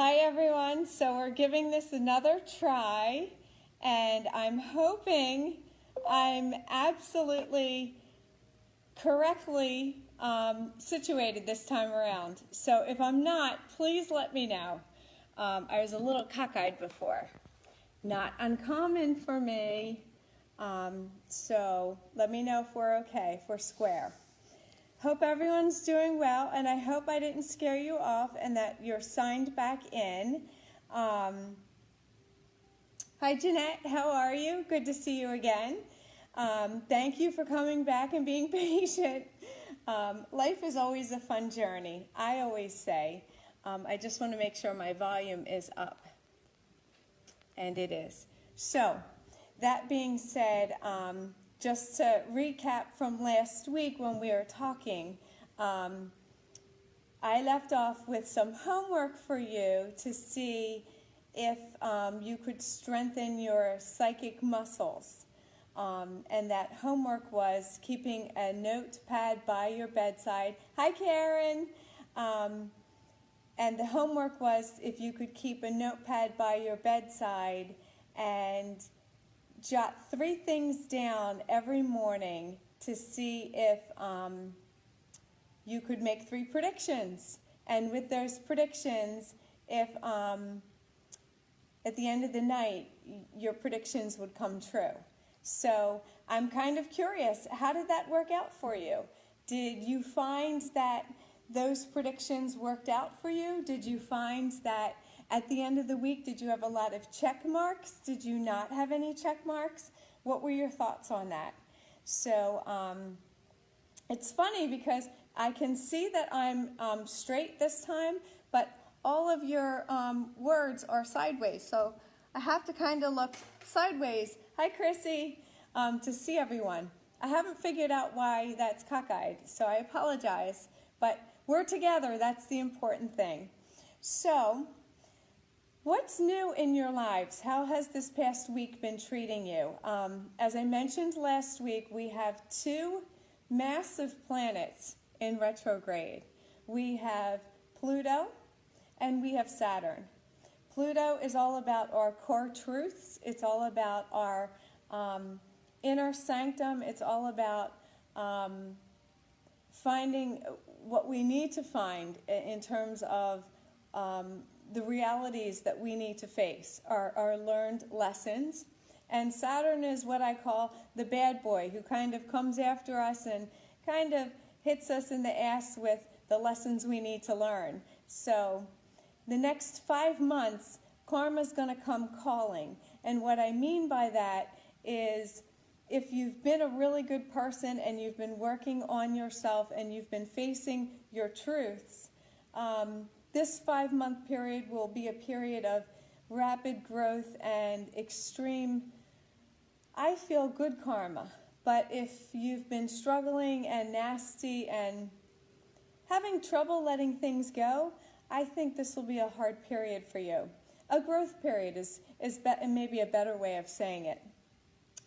Hi everyone, so we're giving this another try and I'm hoping I'm absolutely correctly situated this time around. So if I'm not, please let me know. I was a little cockeyed before. Not uncommon for me, so let me know if we're okay, if we're square. Hope everyone's doing well, and I hope I didn't scare you off and that you're signed back in. Hi Jeanette, how are you? Good to see you again. Thank you for coming back and being patient. Life is always a fun journey, I always say. I just want to make sure my volume is up, and it is. So, that being said, just to recap from last week when we were talking, I left off with some homework for you to see if you could strengthen your psychic muscles. And that homework was keeping a notepad by your bedside. Hi, Karen. And the homework was if you could keep a notepad by your bedside and jot 3 things down every morning to see if you could make 3 predictions. And with those predictions, if at the end of the night, your predictions would come true. So I'm kind of curious, how did that work out for you? Did you find that those predictions worked out for you? Did you find that at the end of the week, did you have a lot of check marks? Did you not have any check marks? What were your thoughts on that? So it's funny because I can see that I'm straight this time, but all of your words are sideways. So I have to kind of look sideways. Hi, Chrissy, to see everyone. I haven't figured out why that's cockeyed, so I apologize. But we're together. That's the important thing. So, what's new in your lives? How has this past week been treating you? As I mentioned last week, we have 2 massive planets in retrograde. We have Pluto and we have Saturn. Pluto is all about our core truths. It's all about our inner sanctum. It's all about finding what we need to find in terms of the realities that we need to face, our learned lessons. And Saturn is what I call the bad boy who kind of comes after us and kind of hits us in the ass with the lessons we need to learn. So the next 5 months, karma's going to come calling. And what I mean by that is if you've been a really good person and you've been working on yourself and you've been facing your truths, this 5-month period will be a period of rapid growth and extreme, I feel, good karma. But if you've been struggling and nasty and having trouble letting things go, I think this will be a hard period for you. A growth period is maybe a better way of saying it.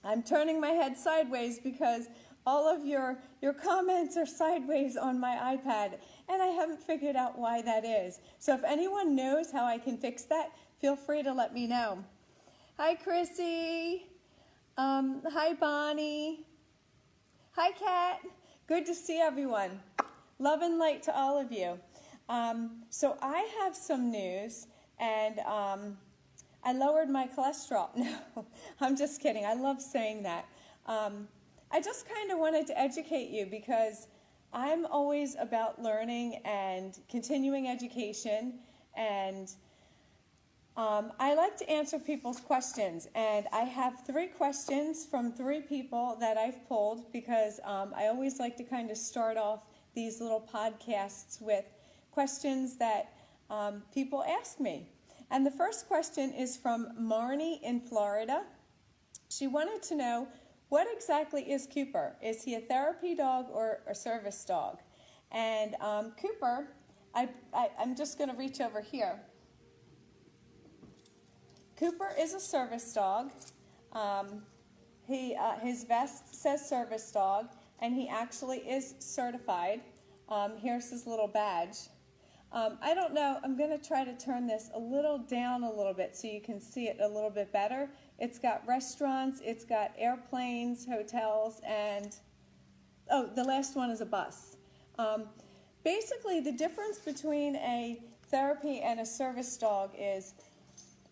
I'm turning my head sideways because all of your comments are sideways on my iPad, and I haven't figured out why that is. So if anyone knows how I can fix that, feel free to let me know. Hi, Chrissy. Hi, Bonnie. Hi, Kat. Good to see everyone. Love and light to all of you. So I have some news, and I lowered my cholesterol. No, I'm just kidding. I love saying that. I just kind of wanted to educate you because I'm always about learning and continuing education, and I like to answer people's questions. And I have 3 questions from 3 people that I've pulled because I always like to kind of start off these little podcasts with questions that people ask me. And the first question is from Marnie in Florida. She wanted to know, what exactly is Cooper? Is he a therapy dog or a service dog? And Cooper, I'm just going to reach over here. Cooper is a service dog. His vest says service dog, and he actually is certified. Here's his little badge. I don't know, I'm going to try to turn this a little down a little bit so you can see it a little bit better. It's got restaurants, it's got airplanes, hotels, and, oh, the last one is a bus. Basically, the difference between a therapy and a service dog is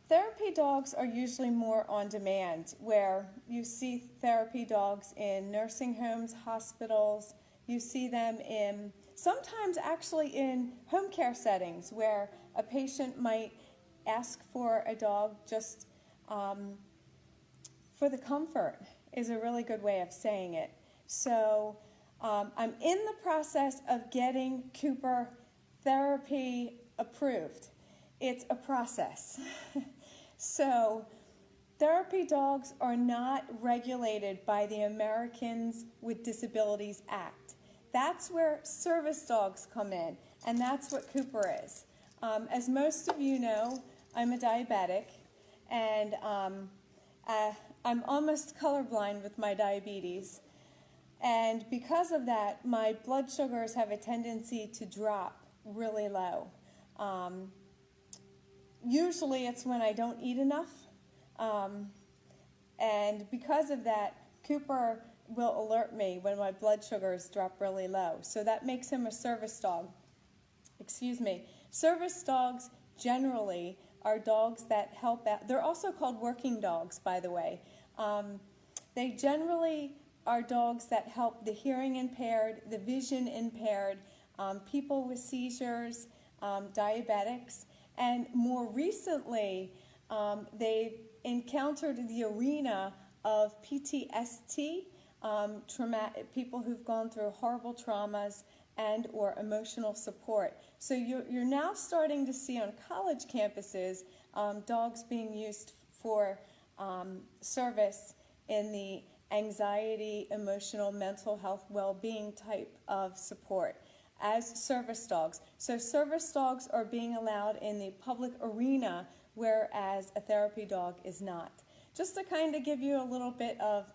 therapy dogs are usually more on demand, where you see therapy dogs in nursing homes, hospitals, you see them in, sometimes actually in home care settings, where a patient might ask for a dog just for the comfort, is a really good way of saying it. So I'm in the process of getting Cooper therapy approved. It's a process. So therapy dogs are not regulated by the Americans with Disabilities Act. That's where service dogs come in, and that's what Cooper is. As most of you know, I'm a diabetic, and I'm almost colorblind with my diabetes. And because of that, my blood sugars have a tendency to drop really low. Usually it's when I don't eat enough. And because of that, Cooper will alert me when my blood sugars drop really low. So that makes him a service dog. Excuse me. Service dogs generally are dogs that help out. They're also called working dogs, by the way. They generally are dogs that help the hearing impaired, the vision impaired, people with seizures, diabetics, and more recently, they've encountered the arena of PTSD, people who've gone through horrible traumas and or emotional support. So you're now starting to see on college campuses dogs being used for service in the anxiety, emotional, mental health, well-being type of support as service dogs. So service dogs are being allowed in the public arena, whereas a therapy dog is not. Just to kind of give you a little bit of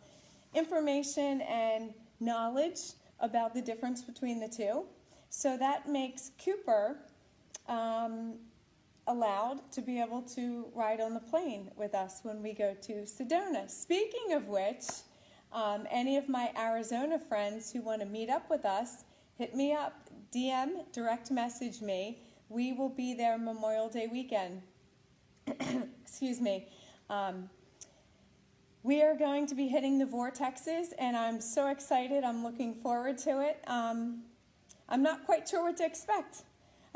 information and knowledge about the difference between the two. So that makes Cooper allowed to be able to ride on the plane with us when we go to Sedona. Speaking of which, any of my Arizona friends who want to meet up with us, hit me up, DM, direct message me. We will be there Memorial Day weekend. Excuse me. We are going to be hitting the vortexes, and I'm so excited. I'm looking forward to it. I'm not quite sure what to expect.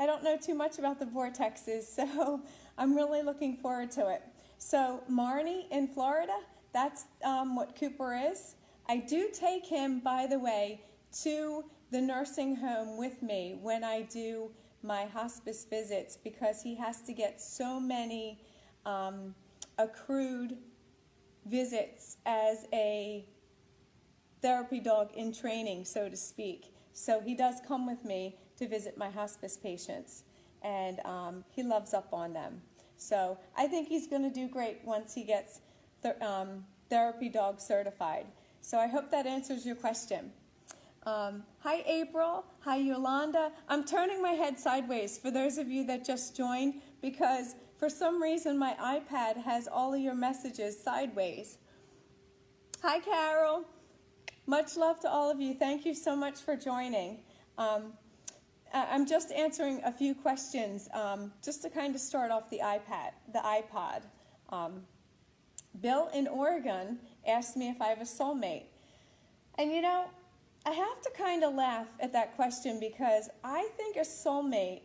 I don't know too much about the vortexes, so I'm really looking forward to it. So Marnie in Florida, that's what Cooper is. I do take him, by the way, to the nursing home with me when I do my hospice visits, because he has to get so many accrued visits as a therapy dog in training, so to speak. So he does come with me to visit my hospice patients, and he loves up on them. So I think he's going to do great once he gets therapy dog certified. So I hope that answers your question. Hi, April. Hi, Yolanda. I'm turning my head sideways for those of you that just joined, because for some reason my iPad has all of your messages sideways. Hi, Carol. Much love to all of you. Thank you so much for joining. I'm just answering a few questions just to kind of start off the iPod. Bill in Oregon asked me if I have a soulmate. And you know, I have to kind of laugh at that question, because I think a soulmate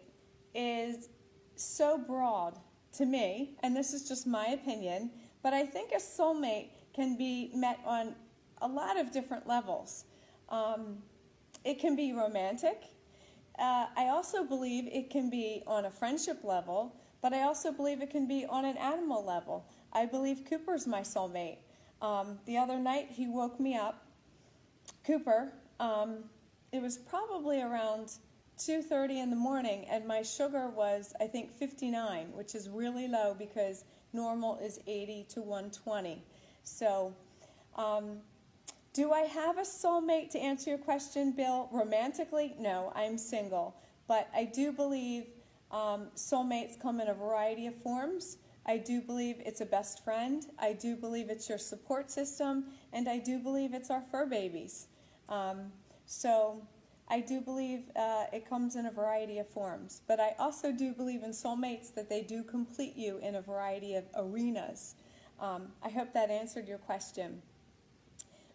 is so broad to me, and this is just my opinion, but I think a soulmate can be met on a lot of different levels. It can be romantic. I also believe it can be on a friendship level, but I also believe it can be on an animal level. I believe Cooper's my soulmate. The other night he woke me up, Cooper, it was probably around 2:30 in the morning, and my sugar was, I think, 59, which is really low because normal is 80 to 120. So, do I have a soulmate, to answer your question, Bill? Romantically, no, I'm single. But I do believe Soulmates come in a variety of forms. I do believe it's a best friend. I do believe it's your support system. And I do believe it's our fur babies. So I do believe it comes in a variety of forms. But I also do believe in soulmates, that they do complete you in a variety of arenas. I hope that answered your question.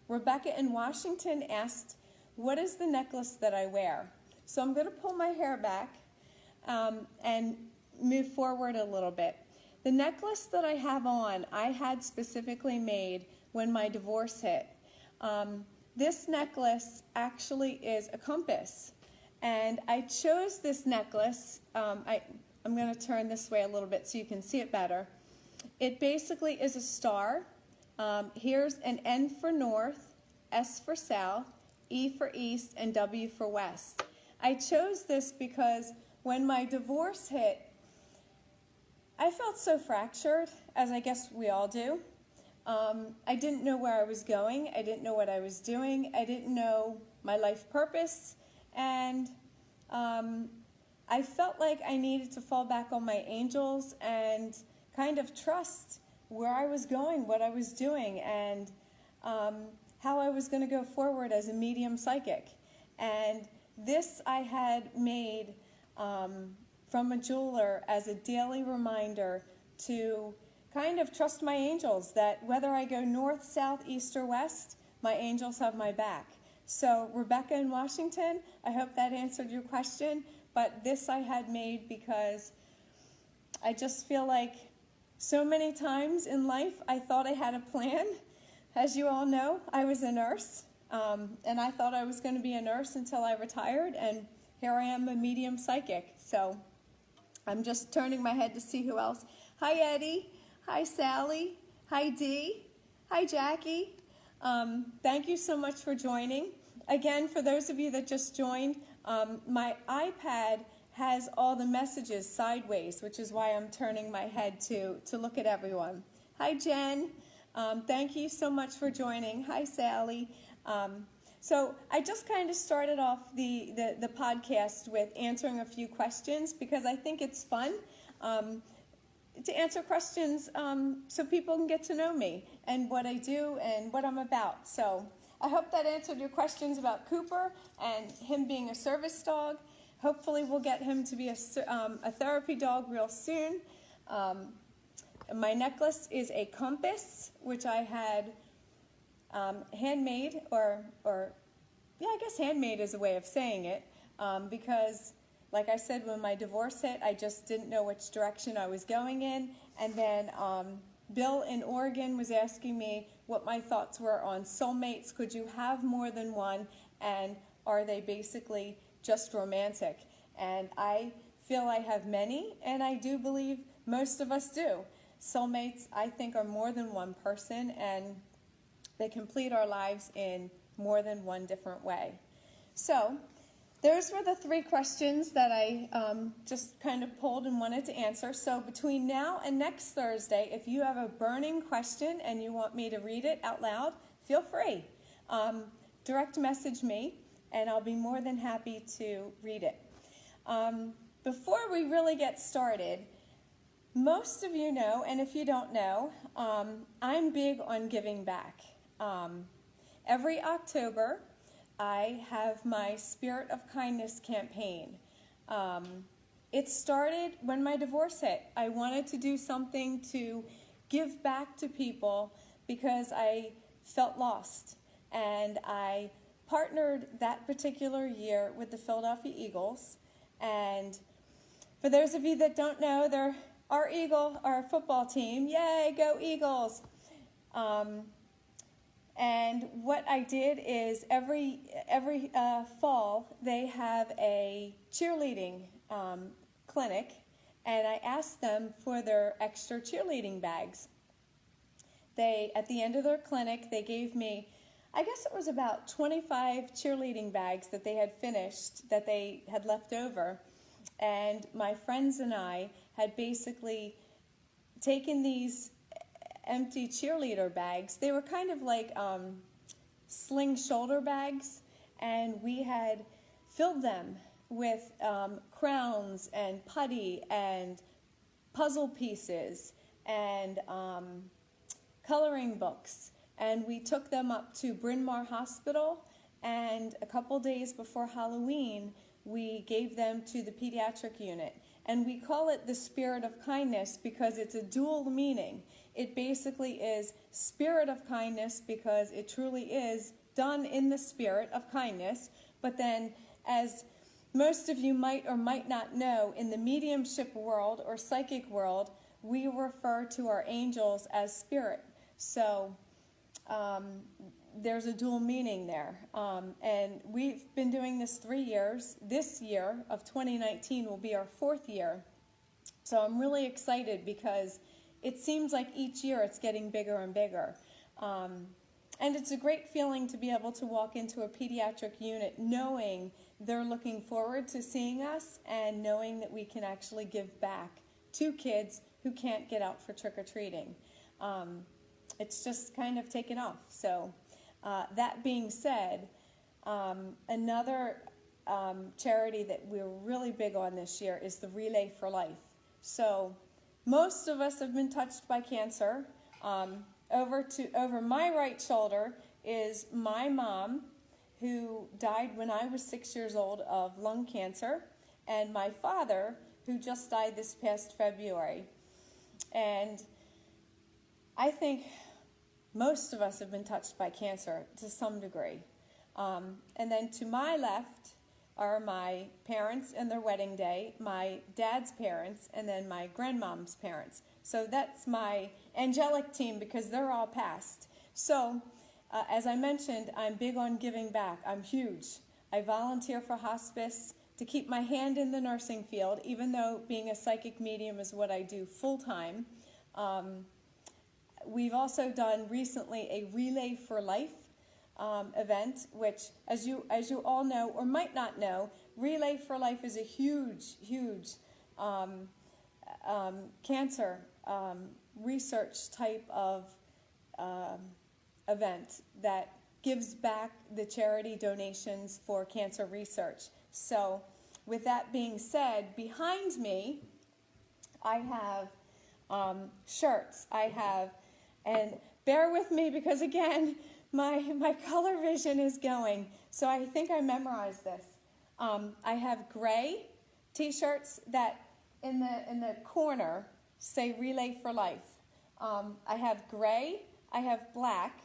Rebecca in Washington asked, what is the necklace that I wear? So I'm going to pull my hair back and move forward a little bit. The necklace that I have on, I had specifically made when my divorce hit. This necklace actually is a compass. And I chose this necklace. I'm going to turn this way a little bit so you can see it better. It basically is a star. Here's an N for north, S for south, E for east, and W for west. I chose this because when my divorce hit, I felt so fractured, as I guess we all do. I didn't know where I was going. I didn't know what I was doing. I didn't know my life purpose. And I felt like I needed to fall back on my angels and kind of trust where I was going, what I was doing, and how I was going to go forward as a medium psychic. And this I had made from a jeweler as a daily reminder to kind of trust my angels, that whether I go north, south, east, or west, my angels have my back. So Rebecca in Washington, I hope that answered your question, but this I had made because I just feel like so many times in life I thought I had a plan. As you all know, I was a nurse, and I thought I was going to be a nurse until I retired, and here I am, a medium psychic. So I'm just turning my head to see who else. Hi, Eddie. Hi, Sally. Hi, Dee. Hi, Jackie. Thank you so much for joining. Again, for those of you that just joined, my iPad has all the messages sideways, which is why I'm turning my head to look at everyone. Hi, Jen. Thank you so much for joining. Hi, Sally. So I just kind of started off the podcast with answering a few questions because I think it's fun to answer questions so people can get to know me and what I do and what I'm about. So I hope that answered your questions about Cooper and him being a service dog. Hopefully we'll get him to be a therapy dog real soon. My necklace is a compass, which I had handmade, or yeah, I guess handmade is a way of saying it, because, like I said, when my divorce hit, I just didn't know which direction I was going in, and then Bill in Oregon was asking me what my thoughts were on soulmates. Could you have more than one, and are they basically just romantic? And I feel I have many, and I do believe most of us do. Soulmates, I think, are more than one person, and they complete our lives in more than one different way. So those were the 3 questions that I just kind of pulled and wanted to answer. So between now and next Thursday, if you have a burning question and you want me to read it out loud, feel free. Direct message me, and I'll be more than happy to read it. Before we really get started, most of you know, and if you don't know, I'm big on giving back. Every October, I have my Spirit of Kindness campaign. It started when my divorce hit. I wanted to do something to give back to people because I felt lost. And I partnered that particular year with the Philadelphia Eagles. And for those of you that don't know, they're our football team. Yay, go Eagles! And what I did is every fall they have a cheerleading clinic, and I asked them for their extra cheerleading bags. At the end of their clinic, they gave me, I guess it was about 25 cheerleading bags that they had finished, that they had left over. And my friends and I had basically taken these empty cheerleader bags. They were kind of like sling shoulder bags, and we had filled them with crowns and putty and puzzle pieces and coloring books. And we took them up to Bryn Mawr Hospital, and a couple days before Halloween, we gave them to the pediatric unit. And we call it the Spirit of Kindness because it's a dual meaning. It basically is spirit of kindness because it truly is done in the spirit of kindness. But then, as most of you might or might not know, in the mediumship world or psychic world, we refer to our angels as spirit. So there's a dual meaning there. And we've been doing this 3 years. This year of 2019 will be our 4th year. So I'm really excited because it seems like each year it's getting bigger and bigger. And it's a great feeling to be able to walk into a pediatric unit knowing they're looking forward to seeing us and knowing that we can actually give back to kids who can't get out for trick-or-treating. It's just kind of taken off. So that being said, another charity that we're really big on this year is the Relay for Life. So most of us have been touched by cancer. Over my right shoulder is my mom, who died when I was 6 years old of lung cancer, and my father, who just died this past February. And I think most of us have been touched by cancer to some degree. And then to my left are my parents and their wedding day, my dad's parents, and then my grandmom's parents. So that's my angelic team because they're all passed. So as I mentioned, I'm big on giving back. I'm huge. I volunteer for hospice to keep my hand in the nursing field, even though being a psychic medium is what I do full-time. We've also done recently a Relay for Life event, which, as you all know or might not know, Relay for Life is a huge cancer research type of event that gives back the charity donations for cancer research. So with that being said, behind me I have shirts. And bear with me because again, my color vision is going. So I think I memorized this. I have gray t-shirts that in the corner say Relay for Life. I have gray, I have black.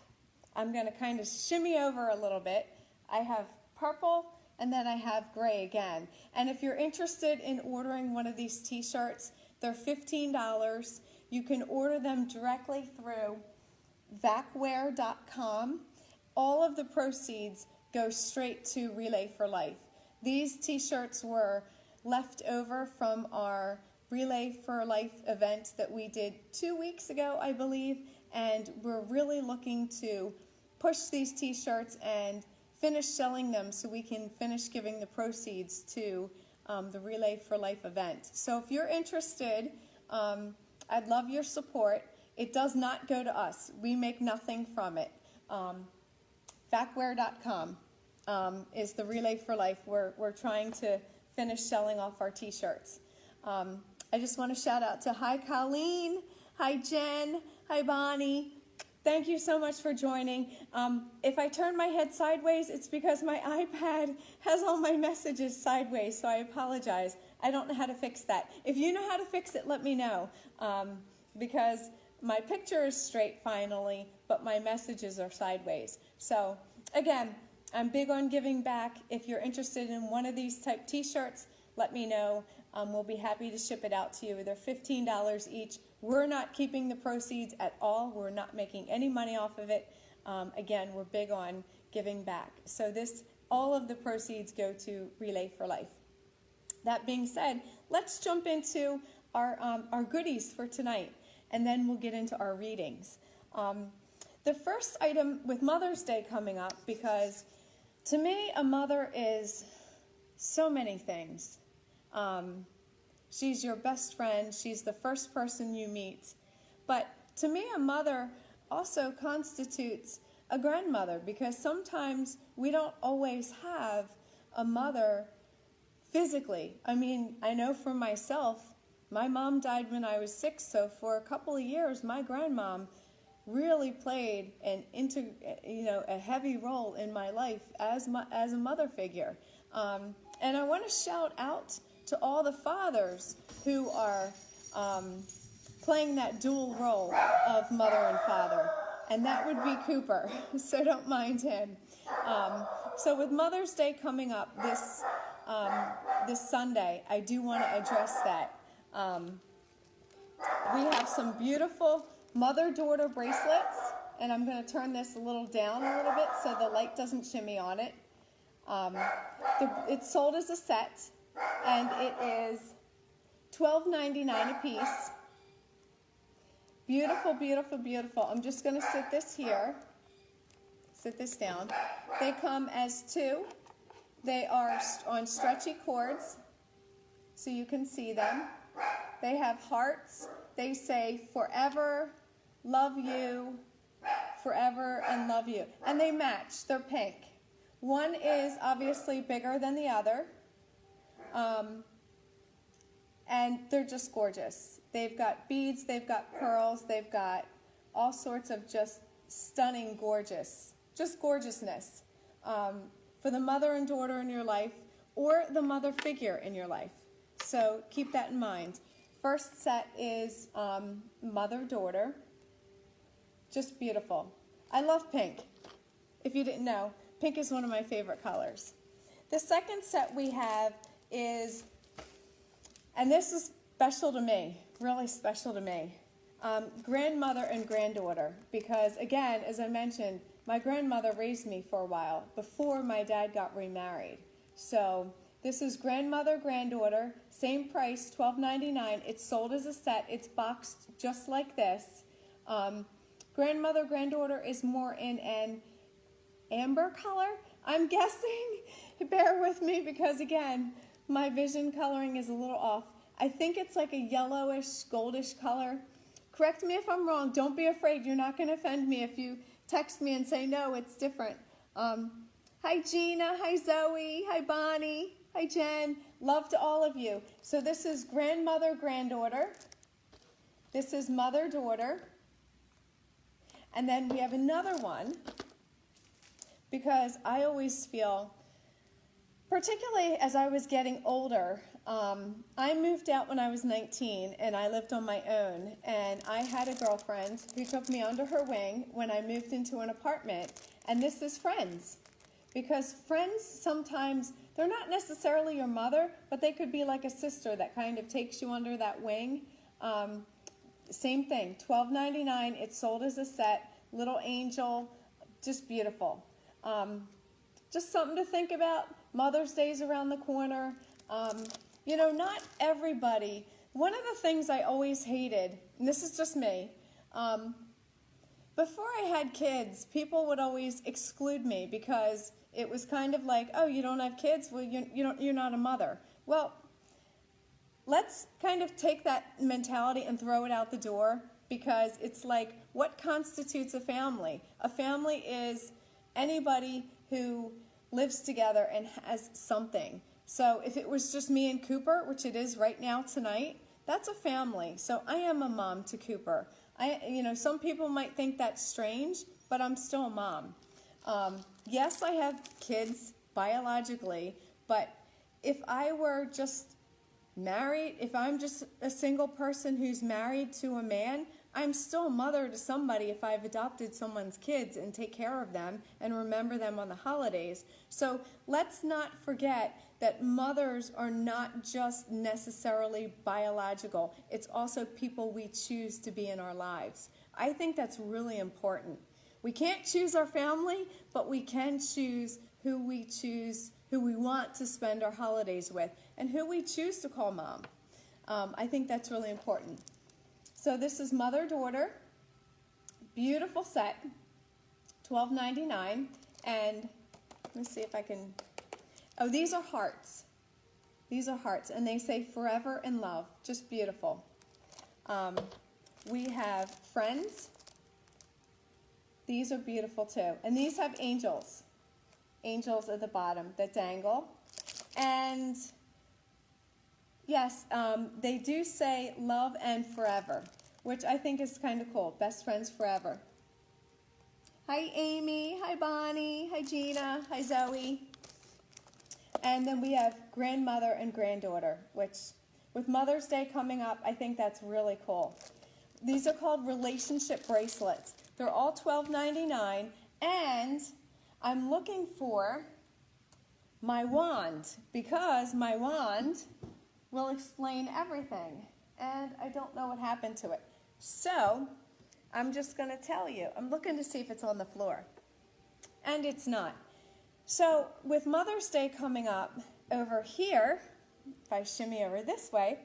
I'm going to kind of shimmy over a little bit. I have purple, and then I have gray again. And if you're interested in ordering one of these t-shirts, they're $15. You can order them directly through vacwear.com. All of the proceeds go straight to Relay for Life. These t-shirts were left over from our Relay for Life event that we did 2 weeks ago, I believe, and we're really looking to push these t-shirts and finish selling them so we can finish giving the proceeds to the Relay for Life event. So if you're interested, I'd love your support. It does not go to us. We make nothing from it. Vacwear.com is the Relay for Life. We're trying to finish selling off our t-shirts. I just want to shout out to hi Colleen, hi Jen, hi Bonnie. Thank you so much for joining. If I turn my head sideways, it's because my iPad has all my messages sideways, so I apologize. I don't know how to fix that. If you know how to fix it, let me know, because my picture is straight finally, but my messages are sideways. So again, I'm big on giving back. If you're interested in one of these type t-shirts, let me know. We'll be happy to ship it out to you. They're $15 each. We're not keeping the proceeds at all. We're not making any money off of it. Again, we're big on giving back. So all of the proceeds go to Relay for Life. That being said, let's jump into our goodies for tonight, and then we'll get into our readings. The first item with Mother's Day coming up, because to me, a mother is so many things. She's your best friend. She's the first person you meet. But to me, a mother also constitutes a grandmother, because sometimes we don't always have a mother physically. I mean, I know for myself, my mom died when I was 6, so for a couple of years, my grandmom really played a heavy role in my life as a mother figure. And I want to shout out to all the fathers who are playing that dual role of mother and father, and that would be Cooper, so don't mind him. So with Mother's Day coming up this Sunday, I do want to address that. We have some beautiful mother-daughter bracelets, and I'm going to turn this a little down a little bit so the light doesn't shimmy on it. It's sold as a set, and it is $12.99 a piece. Beautiful, beautiful, beautiful. I'm just going to sit this down. They come as 2. They are on stretchy cords, so you can see them. They have hearts. They say forever, love you, forever, and love you. And they match. They're pink. One is obviously bigger than the other, and they're just gorgeous. They've got beads, they've got pearls, they've got all sorts of just stunning gorgeousness for the mother and daughter in your life, or the mother figure in your life. So keep that in mind. First set is mother-daughter. Just beautiful. I love pink. If you didn't know, pink is one of my favorite colors. The second set we have is, and this is special to me, really special to me, grandmother and granddaughter. Because again, as I mentioned, my grandmother raised me for a while before my dad got remarried. So this is grandmother, granddaughter, same price, $12.99. It's sold as a set. It's boxed just like this. Grandmother, granddaughter is more in an amber color, I'm guessing. Bear with me because, again, my vision coloring is a little off. I think it's like a yellowish, goldish color. Correct me if I'm wrong. Don't be afraid. You're not going to offend me if you text me and say, no, it's different. Hi, Gina. Hi, Zoe. Hi, Bonnie. Hi, Jen. Love to all of you. So this is grandmother, granddaughter. This is mother, daughter. And then we have another one, because I always feel, particularly as I was getting older, I moved out when I was 19 and I lived on my own, and I had a girlfriend who took me under her wing when I moved into an apartment, and this is friends. Because friends sometimes, they're not necessarily your mother, but they could be like a sister that kind of takes you under that wing. Same thing, $12.99, it's sold as a set, little angel, just beautiful. Just something to think about. Mother's Day's around the corner. You know, not everybody, one of the things I always hated, and this is just me, before I had kids, people would always exclude me because it was kind of like, oh, you don't have kids? Well, you're not a mother. Well, let's kind of take that mentality and throw it out the door, because it's like, what constitutes a family? A family is anybody who lives together and has something. So if it was just me and Cooper, which it is right now tonight, that's a family. So I am a mom to Cooper. Some people might think that's strange, but I'm still a mom. Yes, I have kids biologically, but if I were just married, if I'm just a single person who's married to a man, I'm still a mother to somebody if I've adopted someone's kids and take care of them and remember them on the holidays. So let's not forget that mothers are not just necessarily biological. It's also people we choose to be in our lives. I think that's really important. We can't choose our family, but we can choose who we want to spend our holidays with, and who we choose to call mom. I think that's really important. So this is mother-daughter, beautiful set, $12.99, and let me see if I can, oh, these are hearts. These are hearts, and they say forever in love, just beautiful. We have friends. These are beautiful too, and these have angels. Angels at the bottom that dangle. And Yes, they do say love and forever, which I think is kind of cool. Best friends forever. Hi, Amy. Hi, Bonnie. Hi, Gina. Hi, Zoe. And then we have grandmother and granddaughter, which with Mother's Day coming up, I think that's really cool. These are called relationship bracelets. They're all $12.99, and I'm looking for my wand because my wand will explain everything, and I don't know what happened to it. So I'm just going to tell you. I'm looking to see if it's on the floor, and it's not. So with Mother's Day coming up over here, if I shimmy over this way,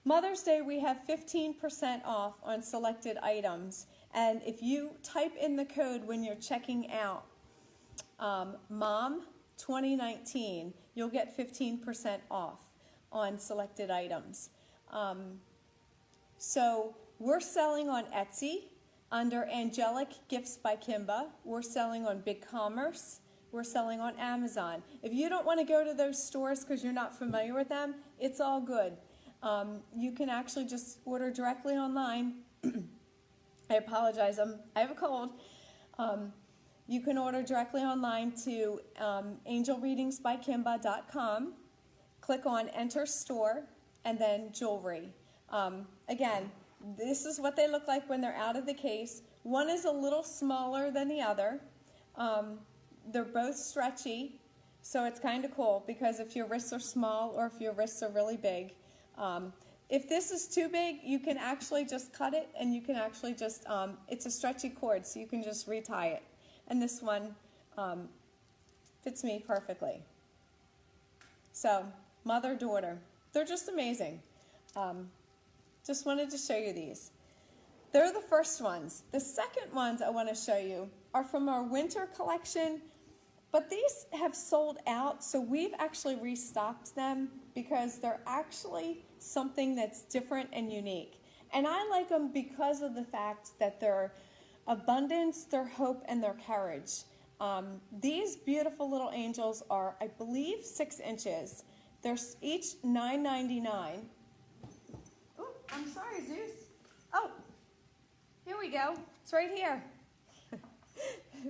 Mother's Day we have 15% off on selected items, and if you type in the code when you're checking out, Mom 2019, you'll get 15% off on selected items. So we're selling on Etsy under Angelic Gifts by Kimba. We're selling on BigCommerce. We're selling on Amazon. If you don't want to go to those stores because you're not familiar with them, it's all good. You can actually just order directly online. I apologize, I have a cold. You can order directly online to angelreadingsbykimba.com. Click on Enter Store and then Jewelry. Again, this is what they look like when they're out of the case. One is a little smaller than the other. They're both stretchy, so it's kind of cool because if your wrists are small or if your wrists are really big, if this is too big, you can actually just cut it and you can actually just, it's a stretchy cord, so you can just retie it. And this one fits me perfectly. So, mother-daughter, they're just amazing. Just wanted to show you these. They're the first ones. The second ones I want to show you are from our winter collection, but these have sold out, so we've actually restocked them because they're actually something that's different and unique. And I like them because of the fact that they're abundance, their hope, and their courage. These beautiful little angels are, I believe, 6 inches. They're each $9.99. Oh, I'm sorry, Zeus. Oh, here we go. It's right here.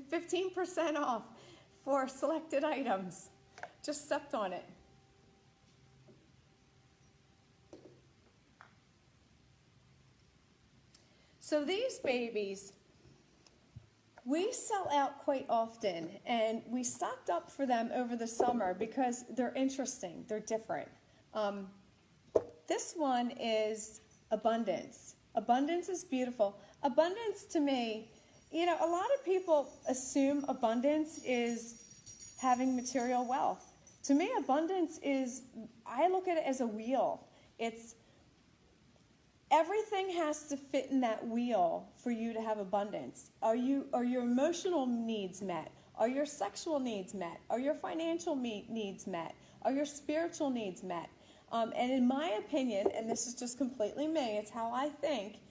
15% off for selected items. Just stepped on it. So these babies, we sell out quite often, and we stocked up for them over the summer because they're interesting, they're different. This one is abundance. Abundance is beautiful. Abundance to me, you know, a lot of people assume abundance is having material wealth. To me, abundance is, I look at it as a wheel. It's everything has to fit in that wheel for you to have abundance. Are your emotional needs met? Are your sexual needs met? Are your financial needs met? Are your spiritual needs met? And in my opinion, and this is just completely me, it's how I think,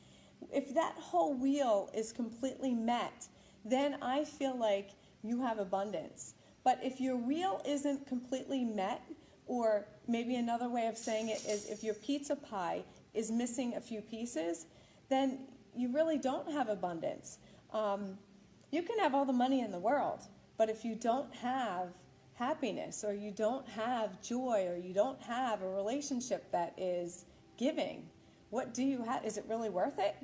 if that whole wheel is completely met, then I feel like you have abundance. But if your wheel isn't completely met, or maybe another way of saying it is if your pizza pie is missing a few pieces, then you really don't have abundance. You can have all the money in the world, but if you don't have happiness, or you don't have joy, or you don't have a relationship that is giving, what do you have? Is it really worth it?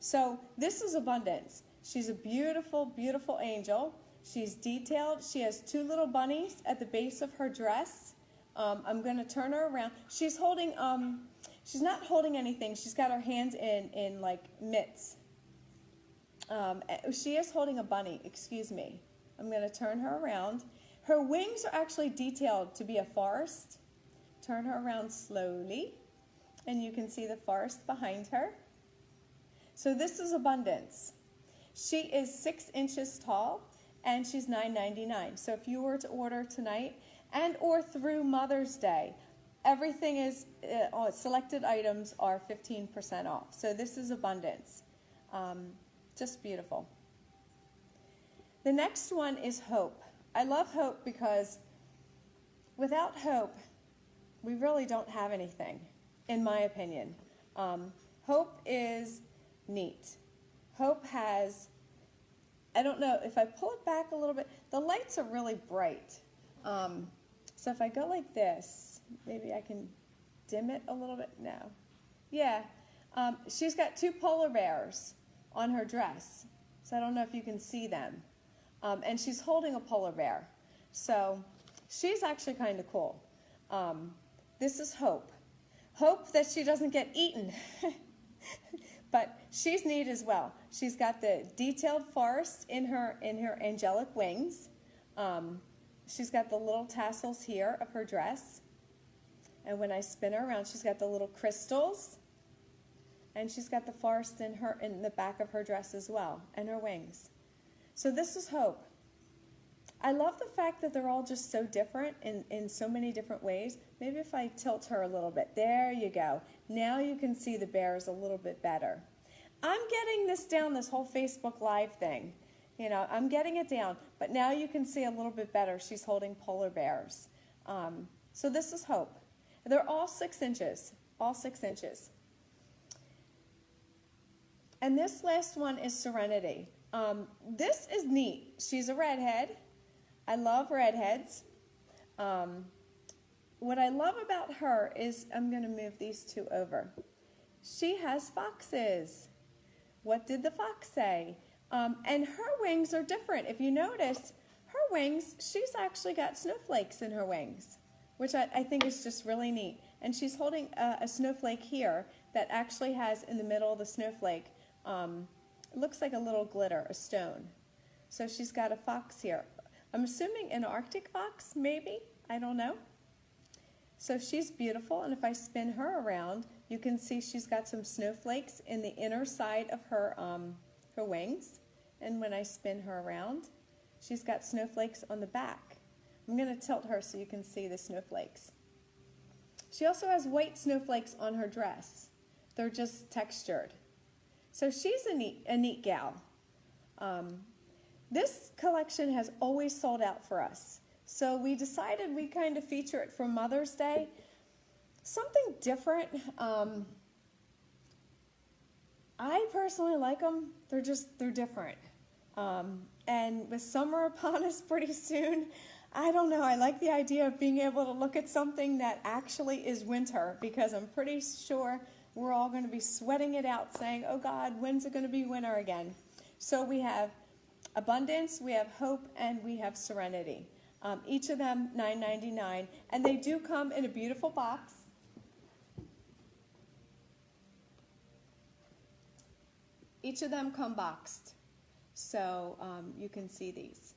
So this is abundance. She's a beautiful, beautiful angel. She's detailed. She has 2 little bunnies at the base of her dress. I'm going to turn her around. She's holding, she's not holding anything. She's got her hands in like mitts. She is holding a bunny, excuse me. I'm going to turn her around. Her wings are actually detailed to be a forest. Turn her around slowly, and you can see the forest behind her. So this is abundance. She is 6 inches tall, and she's $9.99. So if you were to order tonight and or through Mother's Day, everything is, selected items are 15% off. So this is abundance. Just beautiful. The next one is hope. I love hope because without hope, we really don't have anything, in my opinion. Hope is neat. Hope has, I don't know, if I pull it back a little bit, the lights are really bright. So if I go like this, maybe I can dim it a little bit now. Yeah, she's got two polar bears on her dress. So I don't know if you can see them. And she's holding a polar bear. So she's actually kind of cool. This is Hope. Hope that she doesn't get eaten. But she's neat as well. She's got the detailed forest in her angelic wings. She's got the little tassels here of her dress. And when I spin her around, she's got the little crystals. And she's got the forest in the back of her dress as well, and her wings. So this is Hope. I love the fact that they're all just so different in so many different ways. Maybe if I tilt her a little bit. There you go. Now you can see the bears a little bit better. I'm getting this down, this whole Facebook Live thing. You know, I'm getting it down. But now you can see a little bit better. She's holding polar bears. So this is Hope. They're all 6 inches. All 6 inches. And this last one is Serenity. This is neat. She's a redhead. I love redheads. What I love about her is, I'm going to move these two over. She has foxes. What did the fox say? And her wings are different. If you notice, her wings, she's actually got snowflakes in her wings, which I think is just really neat. And she's holding a snowflake here that actually has in the middle of the snowflake, it looks like a little glitter, a stone. So she's got a fox here. I'm assuming an Arctic fox, maybe. I don't know. So she's beautiful, and if I spin her around, you can see she's got some snowflakes in the inner side of her wings. And when I spin her around, she's got snowflakes on the back. I'm going to tilt her so you can see the snowflakes. She also has white snowflakes on her dress. They're just textured. So she's a neat gal. This collection has always sold out for us. So we decided we'd kind of feature it for Mother's Day. Something different. I personally like them. They're different. And with summer upon us pretty soon, I don't know. I like the idea of being able to look at something that actually is winter, because I'm pretty sure we're all going to be sweating it out saying, oh God, when's it going to be winter again? So we have Abundance, we have Hope, and we have Serenity. Each of them $9.99, and they do come in a beautiful box. Each of them come boxed, so you can see these.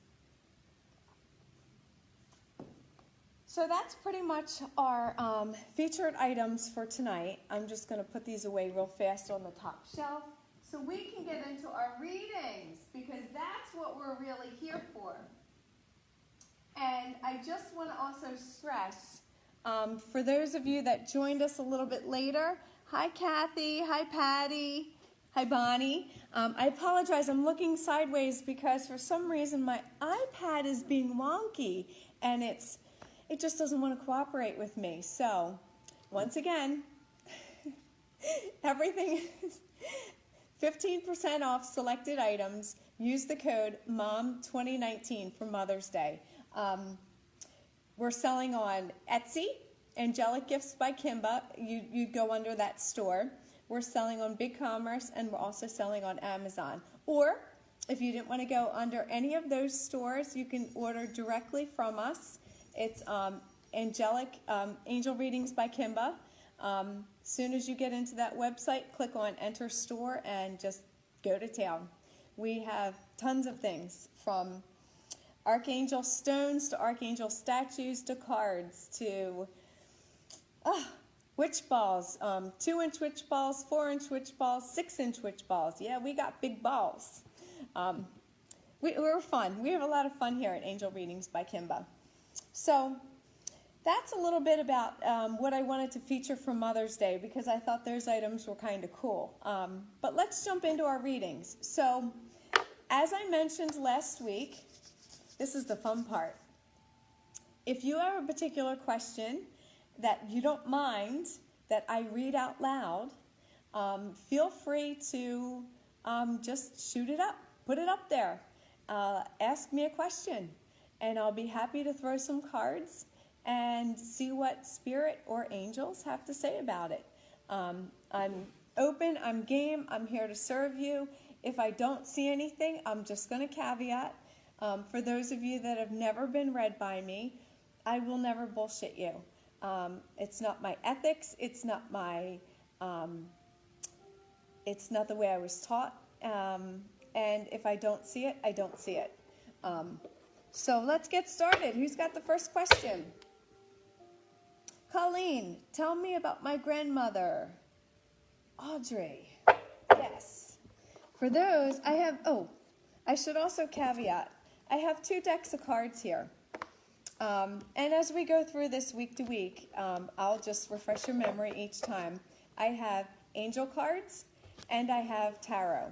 So that's pretty much our featured items for tonight. I'm just going to put these away real fast on the top shelf so we can get into our readings, because that's what we're really here for. And I just want to also stress, for those of you that joined us a little bit later, hi Kathy, hi Patty, hi Bonnie. I apologize, I'm looking sideways because for some reason my iPad is being wonky and it just doesn't want to cooperate with me. So, once again, everything is 15% off selected items. Use the code MOM2019 for Mother's Day. We're selling on Etsy, Angelic Gifts by Kimba. You go under that store. We're selling on BigCommerce, and we're also selling on Amazon. Or, if you didn't want to go under any of those stores, you can order directly from us. It's Angel Readings by Kimba. Soon as you get into that website, click on Enter Store and just go to town. We have tons of things, from Archangel stones to Archangel statues to cards to witch balls, 2-inch witch balls, 4-inch witch balls, 6-inch witch balls. Yeah, we got big balls. We're fun. We have a lot of fun here at Angel Readings by Kimba. So that's a little bit about what I wanted to feature for Mother's Day, because I thought those items were kind of cool. But let's jump into our readings. So, as I mentioned last week, this is the fun part. If you have a particular question that you don't mind that I read out loud, feel free to just shoot it up, put it up there. Ask me a question, and I'll be happy to throw some cards and see what spirit or angels have to say about it. I'm open, I'm game, I'm here to serve you. If I don't see anything, I'm just going to caveat. For those of you that have never been read by me, I will never bullshit you. It's not my ethics, it's not my, it's not the way I was taught. And if I don't see it, I don't see it. So let's get started. Who's got the first question? Colleen, tell me about my grandmother. Audrey, yes. For those, I have, I should also caveat, I have 2 decks of cards here. And as we go through this week to week, I'll just refresh your memory each time. I have angel cards and I have tarot.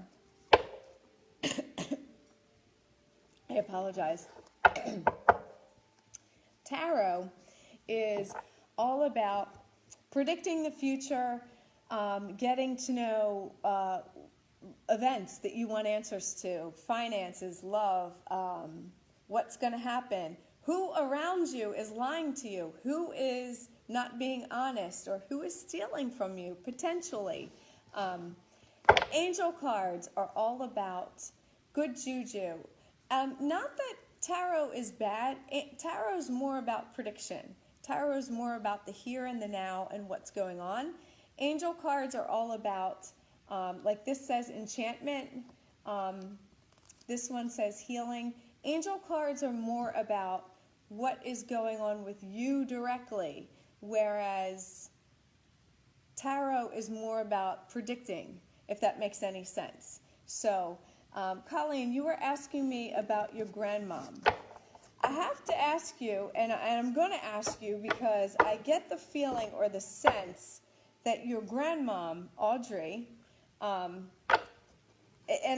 I apologize. Tarot is all about predicting the future, getting to know events that you want answers to, finances, love, what's going to happen, who around you is lying to you, who is not being honest, or who is stealing from you, potentially. Angel cards are all about good juju. Not that tarot is bad. Tarot is more about prediction. Tarot is more about the here and the now and what's going on. Angel cards are all about, like this says enchantment. This one says healing. Angel cards are more about what is going on with you directly, whereas tarot is more about predicting, if that makes any sense. So, Colleen, you were asking me about your grandmom. I have to ask you, and I'm going to ask you because I get the feeling or the sense that your grandmom, Audrey, and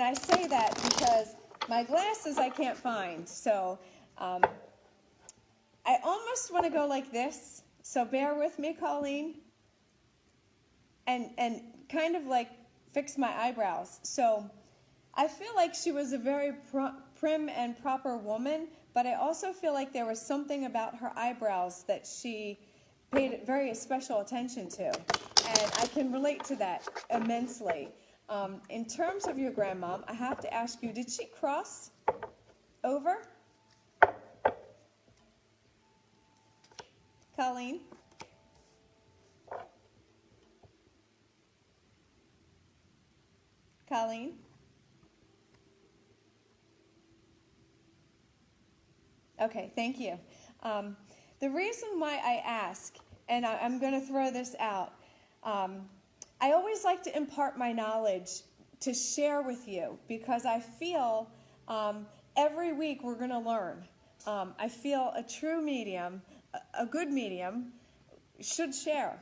I say that because my glasses I can't find, so I almost want to go like this, so bear with me, Colleen, and kind of like fix my eyebrows. So I feel like she was a very prim and proper woman, but I also feel like there was something about her eyebrows that she paid very special attention to, and I can relate to that immensely. In terms of your grandmom, I have to ask you, did she cross over? Colleen? Colleen? Okay, thank you. The reason why I ask, and I'm going to throw this out, I always like to impart my knowledge to share with you because I feel every week we're going to learn. I feel a true medium, a good medium, should share.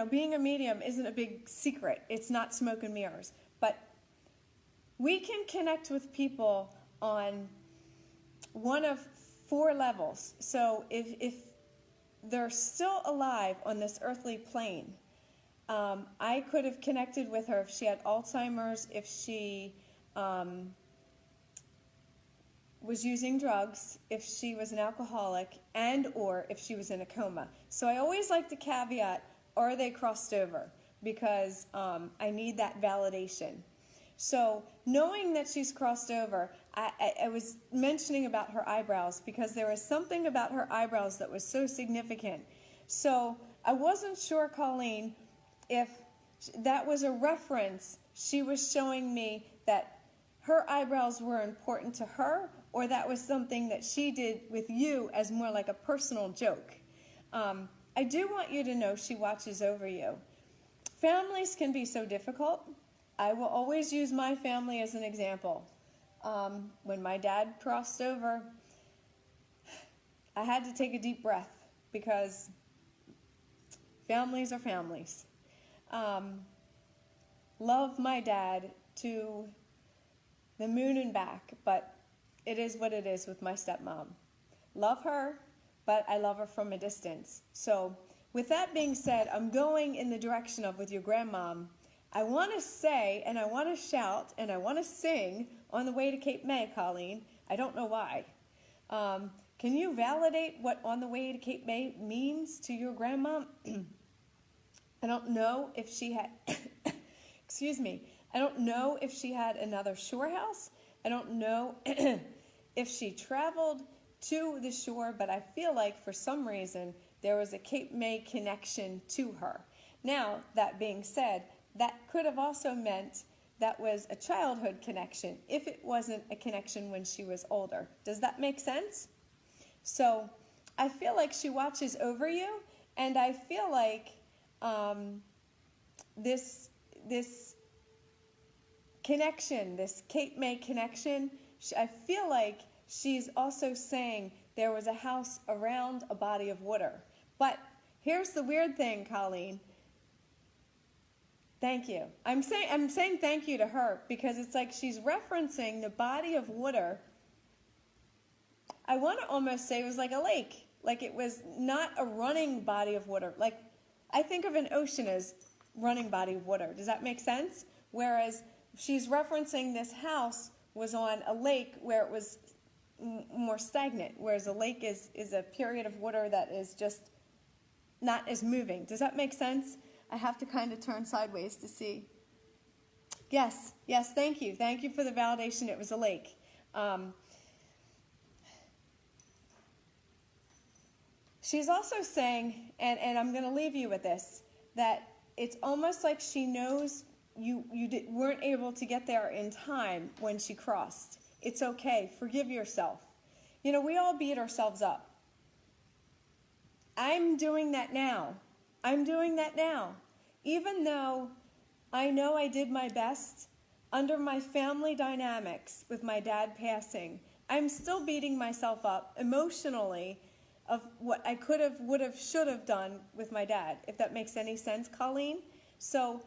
Being a medium isn't a big secret. It's not smoke and mirrors. But we can connect with people on one of 4 levels. So if they're still alive on this earthly plane, I could have connected with her if she had Alzheimer's, if she was using drugs, if she was an alcoholic, and or if she was in a coma. So I always like to caveat, are they crossed over? Because I need that validation. So knowing that she's crossed over, I was mentioning about her eyebrows because there was something about her eyebrows that was so significant. So I wasn't sure, Colleen, if that was a reference she was showing me that her eyebrows were important to her, or that was something that she did with you as more like a personal joke. I do want you to know she watches over you. Families can be so difficult. I will always use my family as an example. When my dad crossed over, I had to take a deep breath because families are families. Love my dad to the moon and back, but it is what it is with my stepmom. Love her, but I love her from a distance. So with that being said, I'm going in the direction of with your grandmom. I want to say, and I want to shout, and I want to sing on the way to Cape May, Colleen. I don't know why. Can you validate what on the way to Cape May means to your grandma? I don't know if she had, excuse me, I don't know if she had another shore house. I don't know if she traveled to the shore, but I feel like for some reason there was a Cape May connection to her. Now, that being said, that could have also meant that was a childhood connection if it wasn't a connection when she was older. Does that make sense? So I feel like she watches over you, and I feel like this connection, this Cape May connection, I feel like she's also saying there was a house around a body of water. But here's the weird thing, Colleen. Thank you. I'm saying thank you to her because it's like she's referencing the body of water. I want to almost say it was like a lake. Like it was not a running body of water. Like I think of an ocean as running body of water. Does that make sense? Whereas she's referencing this house was on a lake where it was more stagnant, whereas a lake is a period of water that is just not as moving. Does that make sense? I have to kind of turn sideways to see. Yes, thank you. Thank you for the validation. It was a lake. She's also saying, and I'm going to leave you with this, that it's almost like she knows you weren't able to get there in time when she crossed. It's okay. Forgive yourself. You know, we all beat ourselves up. I'm doing that now. Even though I know I did my best under my family dynamics with my dad passing, I'm still beating myself up emotionally of what I could have, would have, should have done with my dad, if that makes any sense, Colleen. So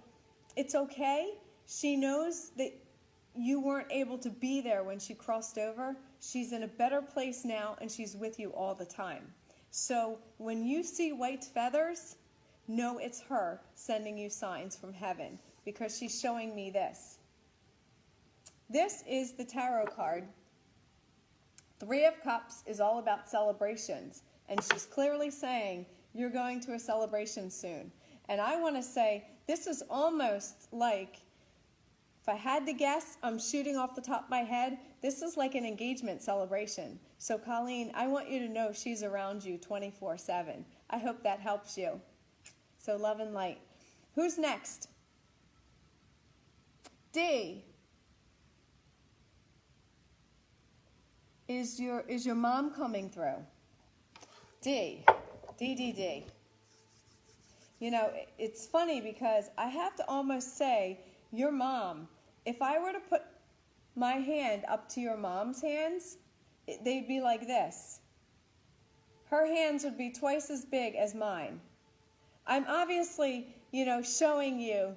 it's okay. She knows that you weren't able to be there when she crossed over. She's in a better place now, and she's with you all the time. So when you see white feathers, know it's her sending you signs from heaven, because she's showing me this. This is the tarot card. Three of Cups is all about celebrations, and she's clearly saying you're going to a celebration soon. And I want to say this is almost like, if I had to guess, I'm shooting off the top of my head, this is like an engagement celebration. So Colleen, I want you to know she's around you 24/7. I hope that helps you. So love and light. Who's next? D. Is your mom coming through? D. D. You know, it's funny because I have to almost say, your mom, if I were to put my hand up to your mom's hands, they'd be like this. Her hands would be twice as big as mine. I'm obviously, you know, showing you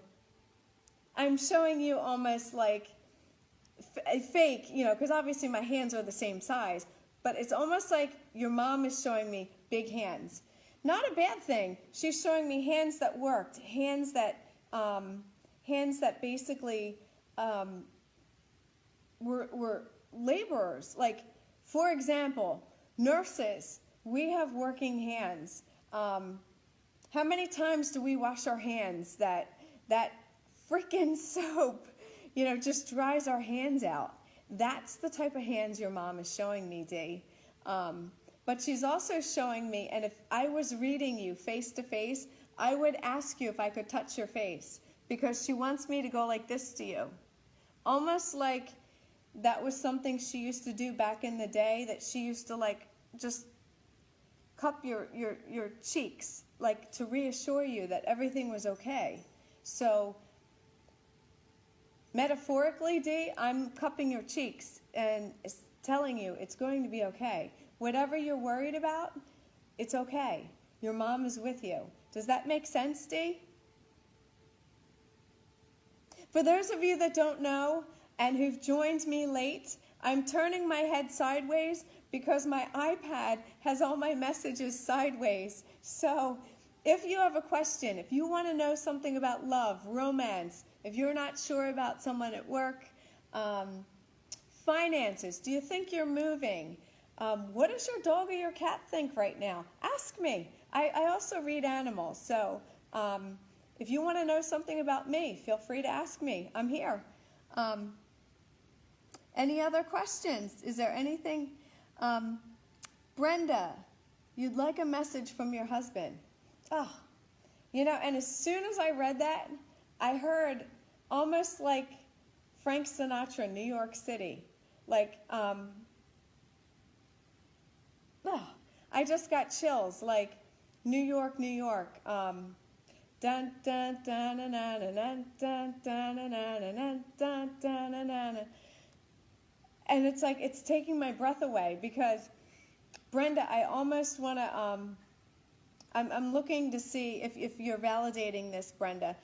almost like fake, you know, because obviously my hands are the same size, but it's almost like your mom is showing me big hands. Not a bad thing. She's showing me hands that worked, hands that basically were laborers. Like, for example, nurses, we have working hands. How many times do we wash our hands that freaking soap, you know, just dries our hands out? That's the type of hands your mom is showing me, Dee. But she's also showing me, and if I was reading you face to face, I would ask you if I could touch your face, because she wants me to go like this to you. Almost like that was something she used to do back in the day, that she used to like just cup your cheeks, like to reassure you that everything was okay. So metaphorically, Dee, I'm cupping your cheeks and telling you it's going to be okay. Whatever you're worried about, it's okay. Your mom is with you. Does that make sense, Dee? For those of you that don't know and who've joined me late, I'm turning my head sideways because my iPad has all my messages sideways. So if you have a question, if you want to know something about love, romance, if you're not sure about someone at work, finances, do you think you're moving? What does your dog or your cat think right now? Ask me. I also read animals, so if you want to know something about me, feel free to ask me. I'm here. Any other questions? Is there anything? Brenda, you'd like a message from your husband. Oh, you know, and as soon as I read that, I heard almost like Frank Sinatra, New York City. Like, oh, I just got chills, like New York, New York. Dun dun dun dun dun dun dun dun dun dun dun dun dun. And it's like it's taking my breath away because Brenda, I almost want to. I'm looking to see if you're validating this, Brenda,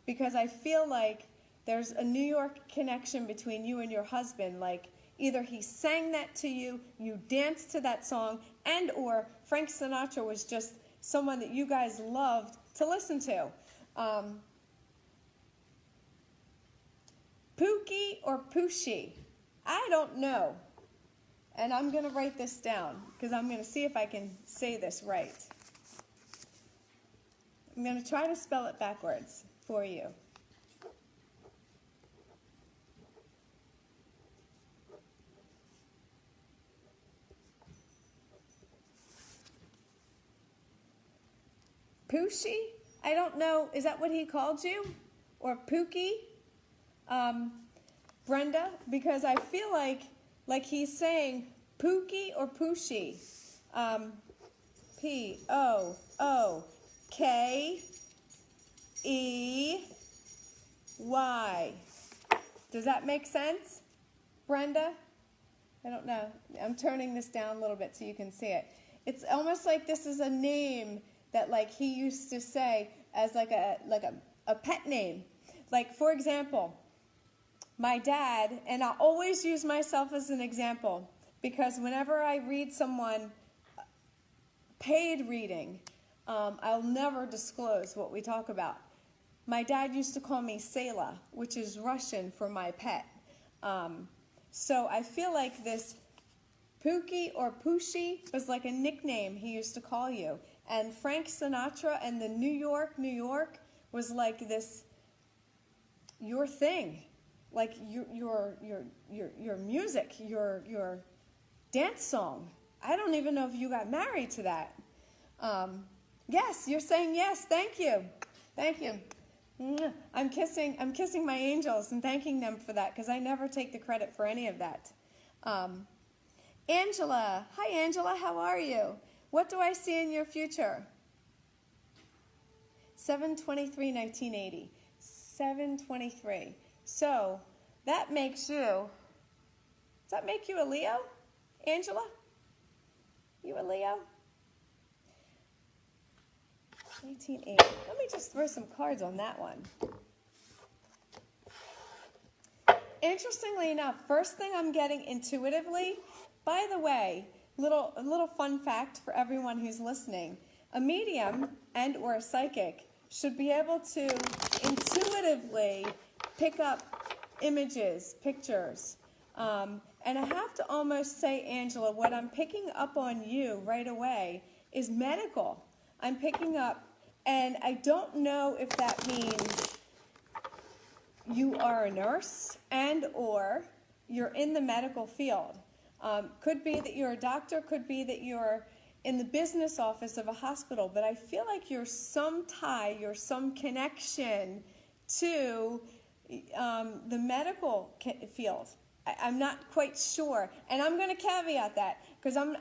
because I feel like there's a New York connection between you and your husband. Like either he sang that to you, you danced to that song, and or Frank Sinatra was just someone that you guys loved to listen to. Pookie or Poochie? I don't know. And I'm going to write this down because I'm going to see if I can say this right. I'm going to try to spell it backwards for you. Poochie? I don't know. Is that what he called you? Or Pookie? Brenda? Because I feel like he's saying Pookie or Poochie. P-O-O-K-E-Y. Does that make sense, Brenda? I don't know. I'm turning this down a little bit so you can see it. It's almost like this is a name that like he used to say as like a pet name. Like, for example, my dad, and I always use myself as an example because whenever I read someone paid reading, I'll never disclose what we talk about. My dad used to call me Sela, which is Russian for my pet. So I feel like this Pookie or Poochie was like a nickname he used to call you. And Frank Sinatra and the New York, New York was like this, your thing. Like your music, your dance song. I don't even know if you got married to that. Yes, you're saying yes. Thank you. Thank you. I'm kissing my angels and thanking them for that because I never take the credit for any of that. Angela. Hi, Angela. How are you? What do I see in your future? 7/23/1980. 7/23. So that makes you, does that make you a Leo, Angela? You a Leo? 1980. Let me just throw some cards on that one. Interestingly enough, first thing I'm getting intuitively, by the way, a little fun fact for everyone who's listening, a medium and or a psychic should be able to intuitively pick up images, pictures. And I have to almost say, Angela, what I'm picking up on you right away is medical. I'm picking up, and I don't know if that means you are a nurse and or you're in the medical field. Could be that you're a doctor, could be that you're in the business office of a hospital, but I feel like you're some tie, you're some connection to the medical field. I'm not quite sure, and I'm going to caveat that because I'm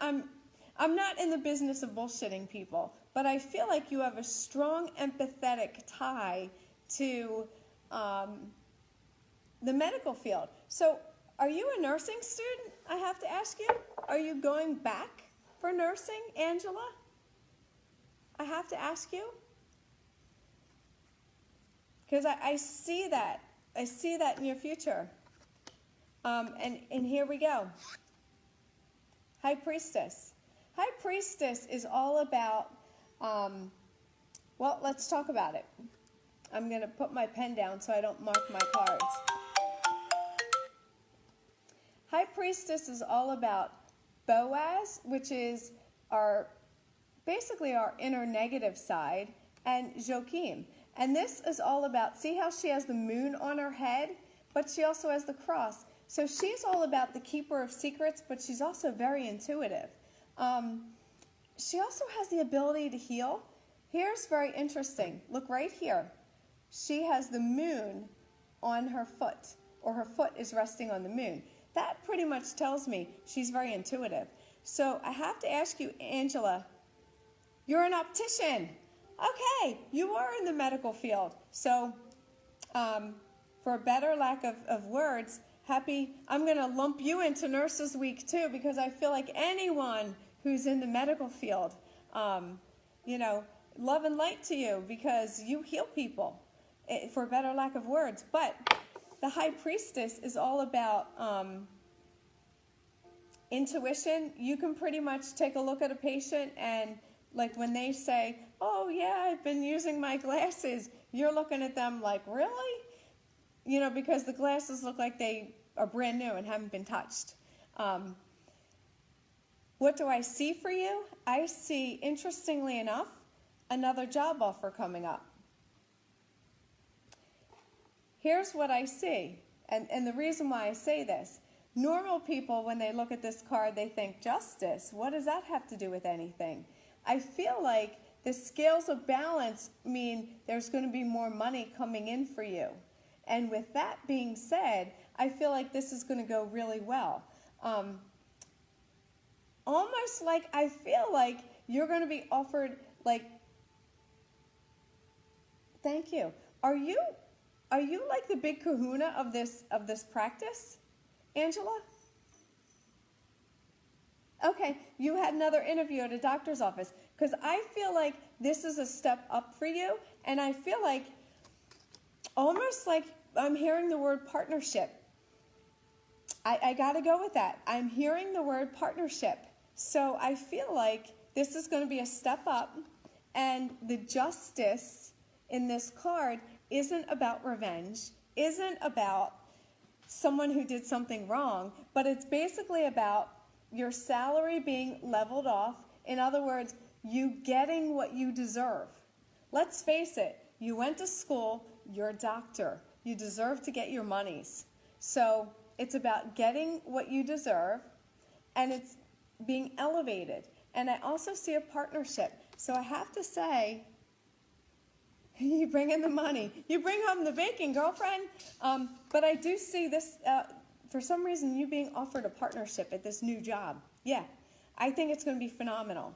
not in the business of bullshitting people, but I feel like you have a strong empathetic tie to the medical field. So, are you a nursing student? I have to ask you. Are you going back for nursing, Angela? I have to ask you because I see that. I see that in your future. And here we go. High Priestess. High Priestess is all about Well, let's talk about it. I'm going to put my pen down so I don't mark my cards. High Priestess is all about Boaz, which is basically our inner negative side, and Joachim. And this is all about, see how she has the moon on her head, but she also has the cross. So she's all about the keeper of secrets, but she's also very intuitive. She also has the ability to heal. Here's very interesting. Look right here. She has the moon on her foot, or her foot is resting on the moon. That pretty much tells me she's very intuitive. So I have to ask you, Angela, you're an optician. Okay, you are in the medical field. So for a better lack of words, I'm going to lump you into Nurses Week too, because I feel like anyone who's in the medical field, love and light to you, because you heal people, for a better lack of words. But the High Priestess is all about intuition. You can pretty much take a look at a patient, and like when they say, oh yeah, I've been using my glasses, you're looking at them like, really? Because the glasses look like they are brand new and haven't been touched. What do I see for you? I see, interestingly enough, another job offer coming up. Here's what I see, and the reason why I say this. Normal people, when they look at this card, they think, justice, what does that have to do with anything? I feel like the scales of balance mean there's going to be more money coming in for you. And with that being said, I feel like this is going to go really well. Almost like I feel like you're going to be offered, like, thank you. Are you like the big kahuna of this practice, Angela? Okay, you had another interview at a doctor's office, because I feel like this is a step up for you, and I feel like almost like I'm hearing the word partnership. I got to go with that. I'm hearing the word partnership. So I feel like this is going to be a step up, and the justice in this card isn't about revenge, isn't about someone who did something wrong, but it's basically about your salary being leveled off. In other words, you getting what you deserve. Let's face it, you went to school, you're a doctor, you deserve to get your monies. So it's about getting what you deserve, and it's being elevated. And I also see a partnership. So I have to say, you bring in the money. You bring home the bacon, girlfriend. But I do see this, for some reason, you being offered a partnership at this new job. Yeah, I think it's going to be phenomenal.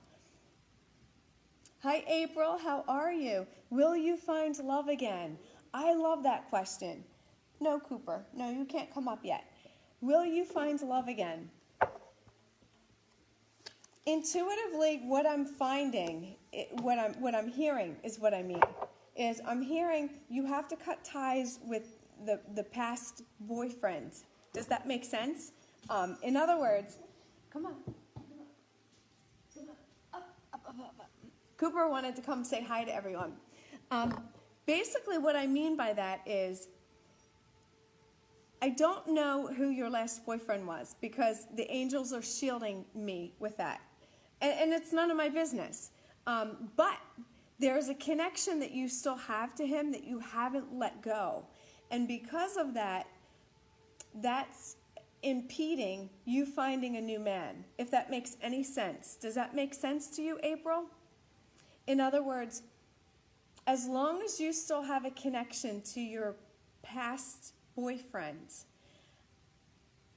Hi, April. How are you? Will you find love again? I love that question. No, Cooper. No, you can't come up yet. Will you find love again? Intuitively, what I'm finding, what I'm hearing is what I mean. Is I'm hearing you have to cut ties with the past boyfriend. Does that make sense? In other words, come on. Up. Cooper wanted to come say hi to everyone. Basically, what I mean by that is, I don't know who your last boyfriend was, because the angels are shielding me with that. And it's none of my business. But there's a connection that you still have to him that you haven't let go. And because of that, that's impeding you finding a new man, if that makes any sense. Does that make sense to you, April? In other words, as long as you still have a connection to your past boyfriend,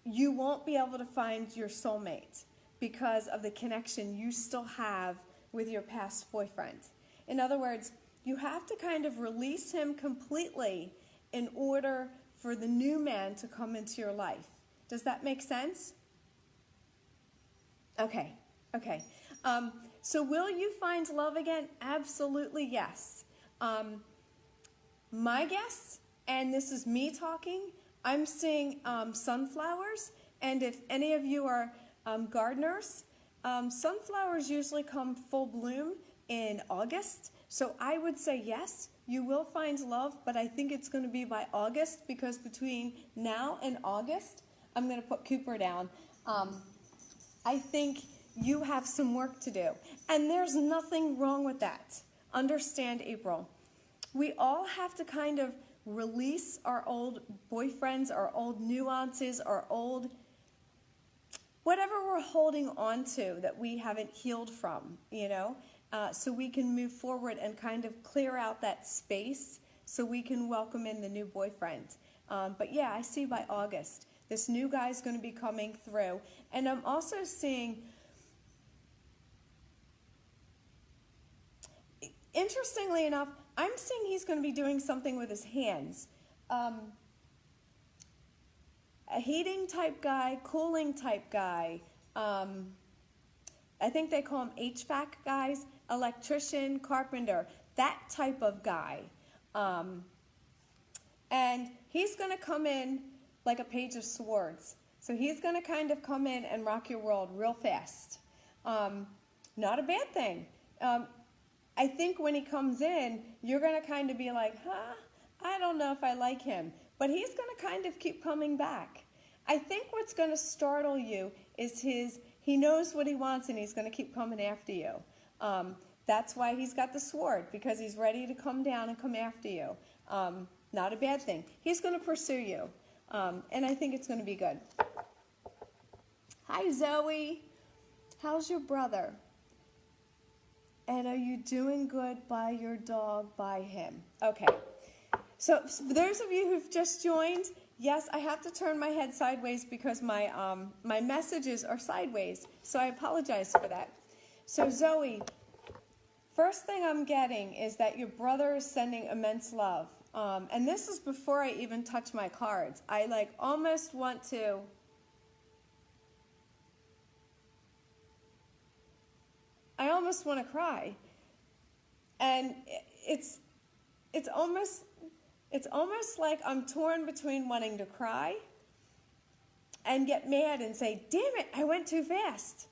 you won't be able to find your soulmate because of the connection you still have with your past boyfriend. In other words, you have to kind of release him completely in order for the new man to come into your life. Does that make sense? Okay. So will you find love again? Absolutely yes. My guess, and this is me talking, I'm seeing sunflowers, and if any of you are gardeners, sunflowers usually come full bloom in August. So I would say yes, you will find love, but I think it's going to be by August, because between now and August, I'm going to put Cooper down. I think you have some work to do. And there's nothing wrong with that. Understand, April. We all have to kind of release our old boyfriends, our old nuances, our old whatever we're holding on to that we haven't healed from, so we can move forward and kind of clear out that space so we can welcome in the new boyfriend. But yeah, I see by August, this new guy's going to be coming through. And I'm also seeing, interestingly enough, I'm seeing he's going to be doing something with his hands. A heating type guy, cooling type guy. I think they call them HVAC guys, electrician, carpenter, that type of guy. And he's going to come in like a page of swords. So he's going to kind of come in and rock your world real fast. Not a bad thing. I think when he comes in, you're going to kind of be like, I don't know if I like him. But he's going to kind of keep coming back. I think what's going to startle you is he knows what he wants and he's going to keep coming after you. That's why he's got the sword, because he's ready to come down and come after you. Not a bad thing. He's going to pursue you. And I think it's going to be good. Hi, Zoe. How's your brother? And are you doing good by your dog, by him? Okay. So for those of you who've just joined, yes, I have to turn my head sideways because my messages are sideways. So I apologize for that. So Zoe, first thing I'm getting is that your brother is sending immense love. And this is before I even touch my cards. I almost want to... I almost want to cry. And it's almost like I'm torn between wanting to cry and get mad and say, damn it, I went too fast.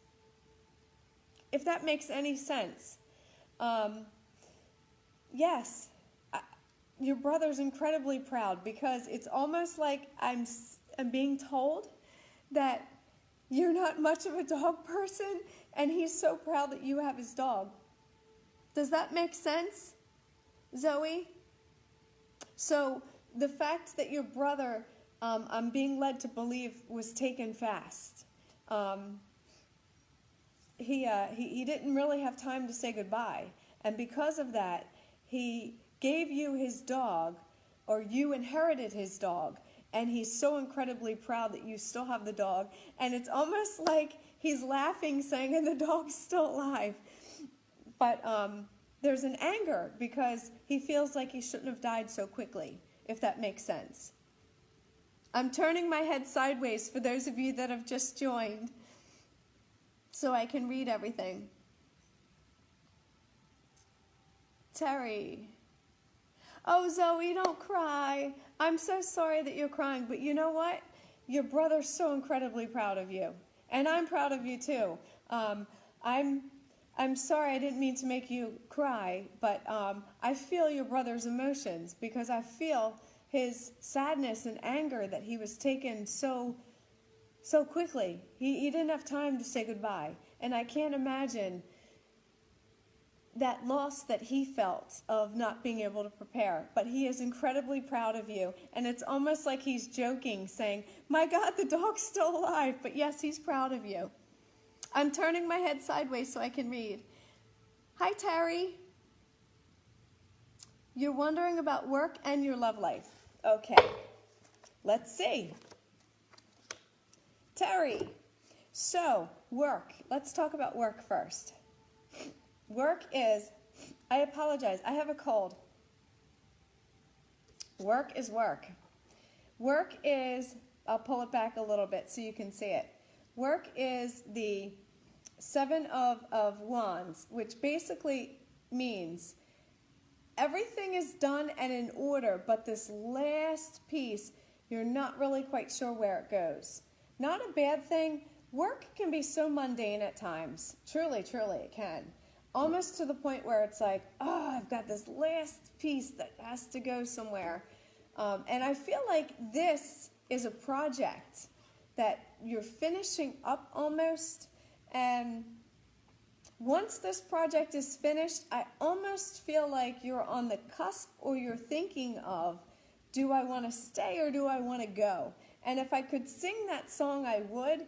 If that makes any sense. Yes, your brother's incredibly proud, because it's almost like I'm being told that you're not much of a dog person, and he's so proud that you have his dog. Does that make sense, Zoe? So the fact that your brother, I'm being led to believe, was taken fast. He didn't really have time to say goodbye. And because of that, he gave you his dog, or you inherited his dog. And he's so incredibly proud that you still have the dog. And it's almost like he's laughing, saying, and the dog's still alive. But there's an anger because he feels like he shouldn't have died so quickly, if that makes sense. I'm turning my head sideways for those of you that have just joined so I can read everything. Terry. Oh, Zoe, don't cry. I'm so sorry that you're crying, but you know what? Your brother's so incredibly proud of you. And I'm proud of you too. I'm sorry I didn't mean to make you cry, but I feel your brother's emotions, because I feel his sadness and anger that he was taken so quickly. He didn't have time to say goodbye. And I can't imagine that loss that he felt of not being able to prepare. But he is incredibly proud of you. And it's almost like he's joking, saying, my God, the dog's still alive. But yes, he's proud of you. I'm turning my head sideways so I can read. Hi, Terry. You're wondering about work and your love life. Okay, let's see. Terry, so work. Let's talk about work first. Work is, I apologize, I have a cold. Work is work. Work is, I'll pull it back a little bit so you can see it. Work is the Seven of Wands, which basically means everything is done and in order, but this last piece, you're not really quite sure where it goes. Not a bad thing. Work can be so mundane at times. Truly, truly it can. almost to the point where it's like, oh, I've got this last piece that has to go somewhere. And I feel like this is a project that you're finishing up almost, and once this project is finished, I almost feel like you're on the cusp, or you're thinking of, do I want to stay or do I want to go? And if I could sing that song, I would,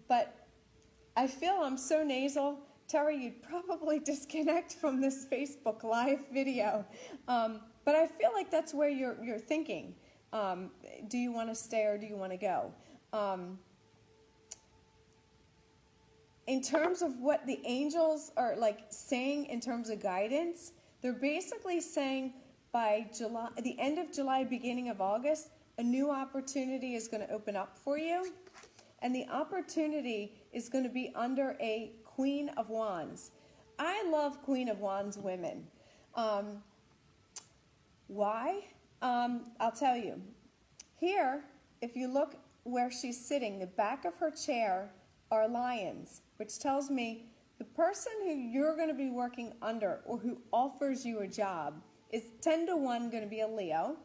but I feel I'm so nasal, Terry, you'd probably disconnect from this Facebook Live video. But I feel like that's where you're thinking. Do you want to stay or do you want to go? In terms of what the angels are like saying in terms of guidance, they're basically saying by July, the end of July, beginning of August, a new opportunity is going to open up for you. And the opportunity is going to be under a Queen of Wands. I love Queen of Wands women. Why? I'll tell you. Here, if you look where she's sitting, the back of her chair are lions, which tells me the person who you're going to be working under, or who offers you a job, is 10 to 1 going to be a Leo.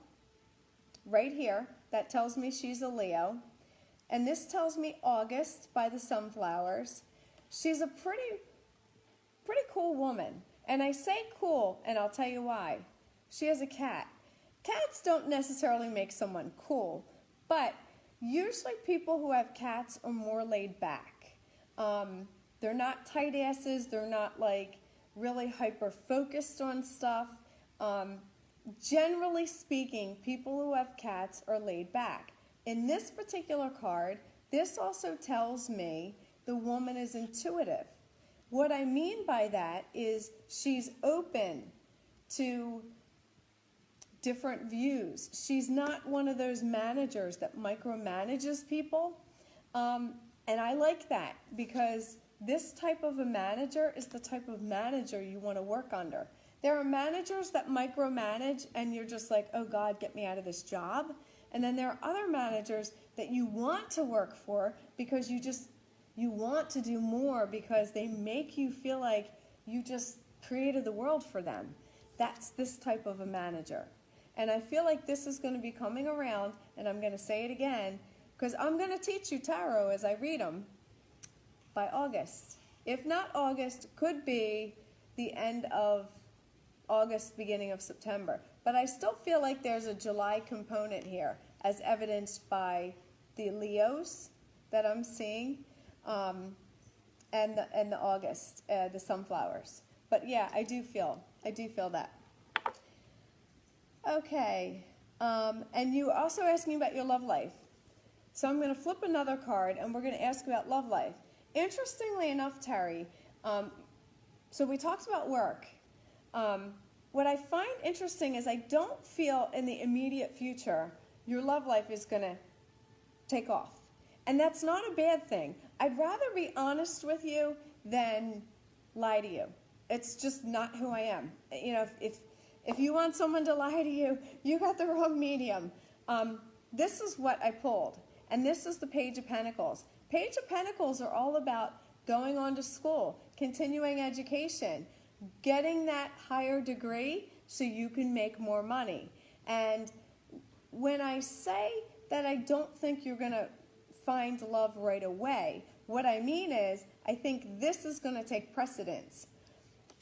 Right here, that tells me she's a Leo. And this tells me August by the sunflowers. She's a pretty cool woman. And I say cool, and I'll tell you why. She has a cat. Cats don't necessarily make someone cool, but usually people who have cats are more laid back. They're not tight asses. They're not like really hyper focused on stuff. Generally speaking, people who have cats are laid back. In this particular card, this also tells me the woman is intuitive. What I mean by that is she's open to different views. She's not one of those managers that micromanages people. And I like that, because this type of a manager is the type of manager you want to work under. There are managers that micromanage and you're just like, oh God, get me out of this job. And then there are other managers that you want to work for because you want to do more, because they make you feel like you just created the world for them. That's this type of a manager. And I feel like this is going to be coming around, and I'm going to say it again, because I'm going to teach you tarot as I read them by August. If not August, could be the end of August, beginning of September. But I still feel like there's a July component here, as evidenced by the Leos that I'm seeing, and the August, the sunflowers. But yeah, I do feel that. Okay, and you also asked me about your love life. So I'm going to flip another card, and we're going to ask about love life. Interestingly enough, Terry, so we talked about work. What I find interesting is I don't feel in the immediate future your love life is going to take off. And that's not a bad thing. I'd rather be honest with you than lie to you. It's just not who I am. You know, if you want someone to lie to you, you got the wrong medium. This is what I pulled. And this is the Page of Pentacles. Page of Pentacles are all about going on to school, continuing education, getting that higher degree so you can make more money. And when I say that I don't think you're going to find love right away, what I mean is I think this is going to take precedence.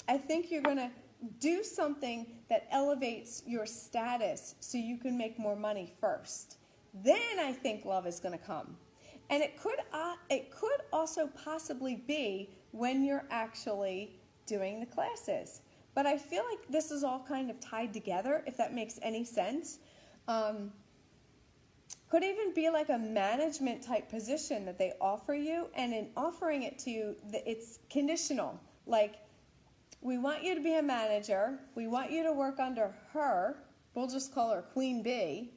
I think you're going to do something that elevates your status so you can make more money first. Then I think love is going to come. And it could also possibly be when you're actually doing the classes. But I feel like this is all kind of tied together, if that makes any sense. Could even be like a management type position that they offer you, and in offering it to you, it's conditional. Like, we want you to be a manager, we want you to work under her, we'll just call her Queen Bee,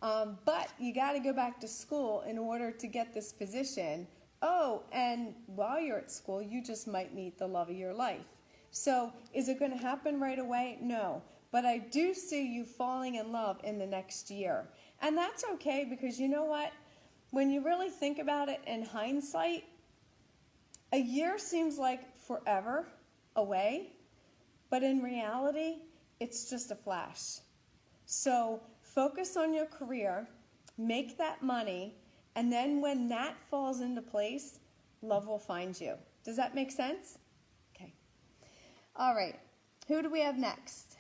but you got to go back to school in order to get this position. Oh, and while you're at school, you just might meet the love of your life. So is it going to happen right away? No. But I do see you falling in love in the next year. And that's okay, because you know what? When you really think about it in hindsight, a year seems like forever. away, but in reality, it's just a flash. So focus on your career, make that money, and then when that falls into place, love will find you. Does that make sense? Okay. All right. Who do we have next?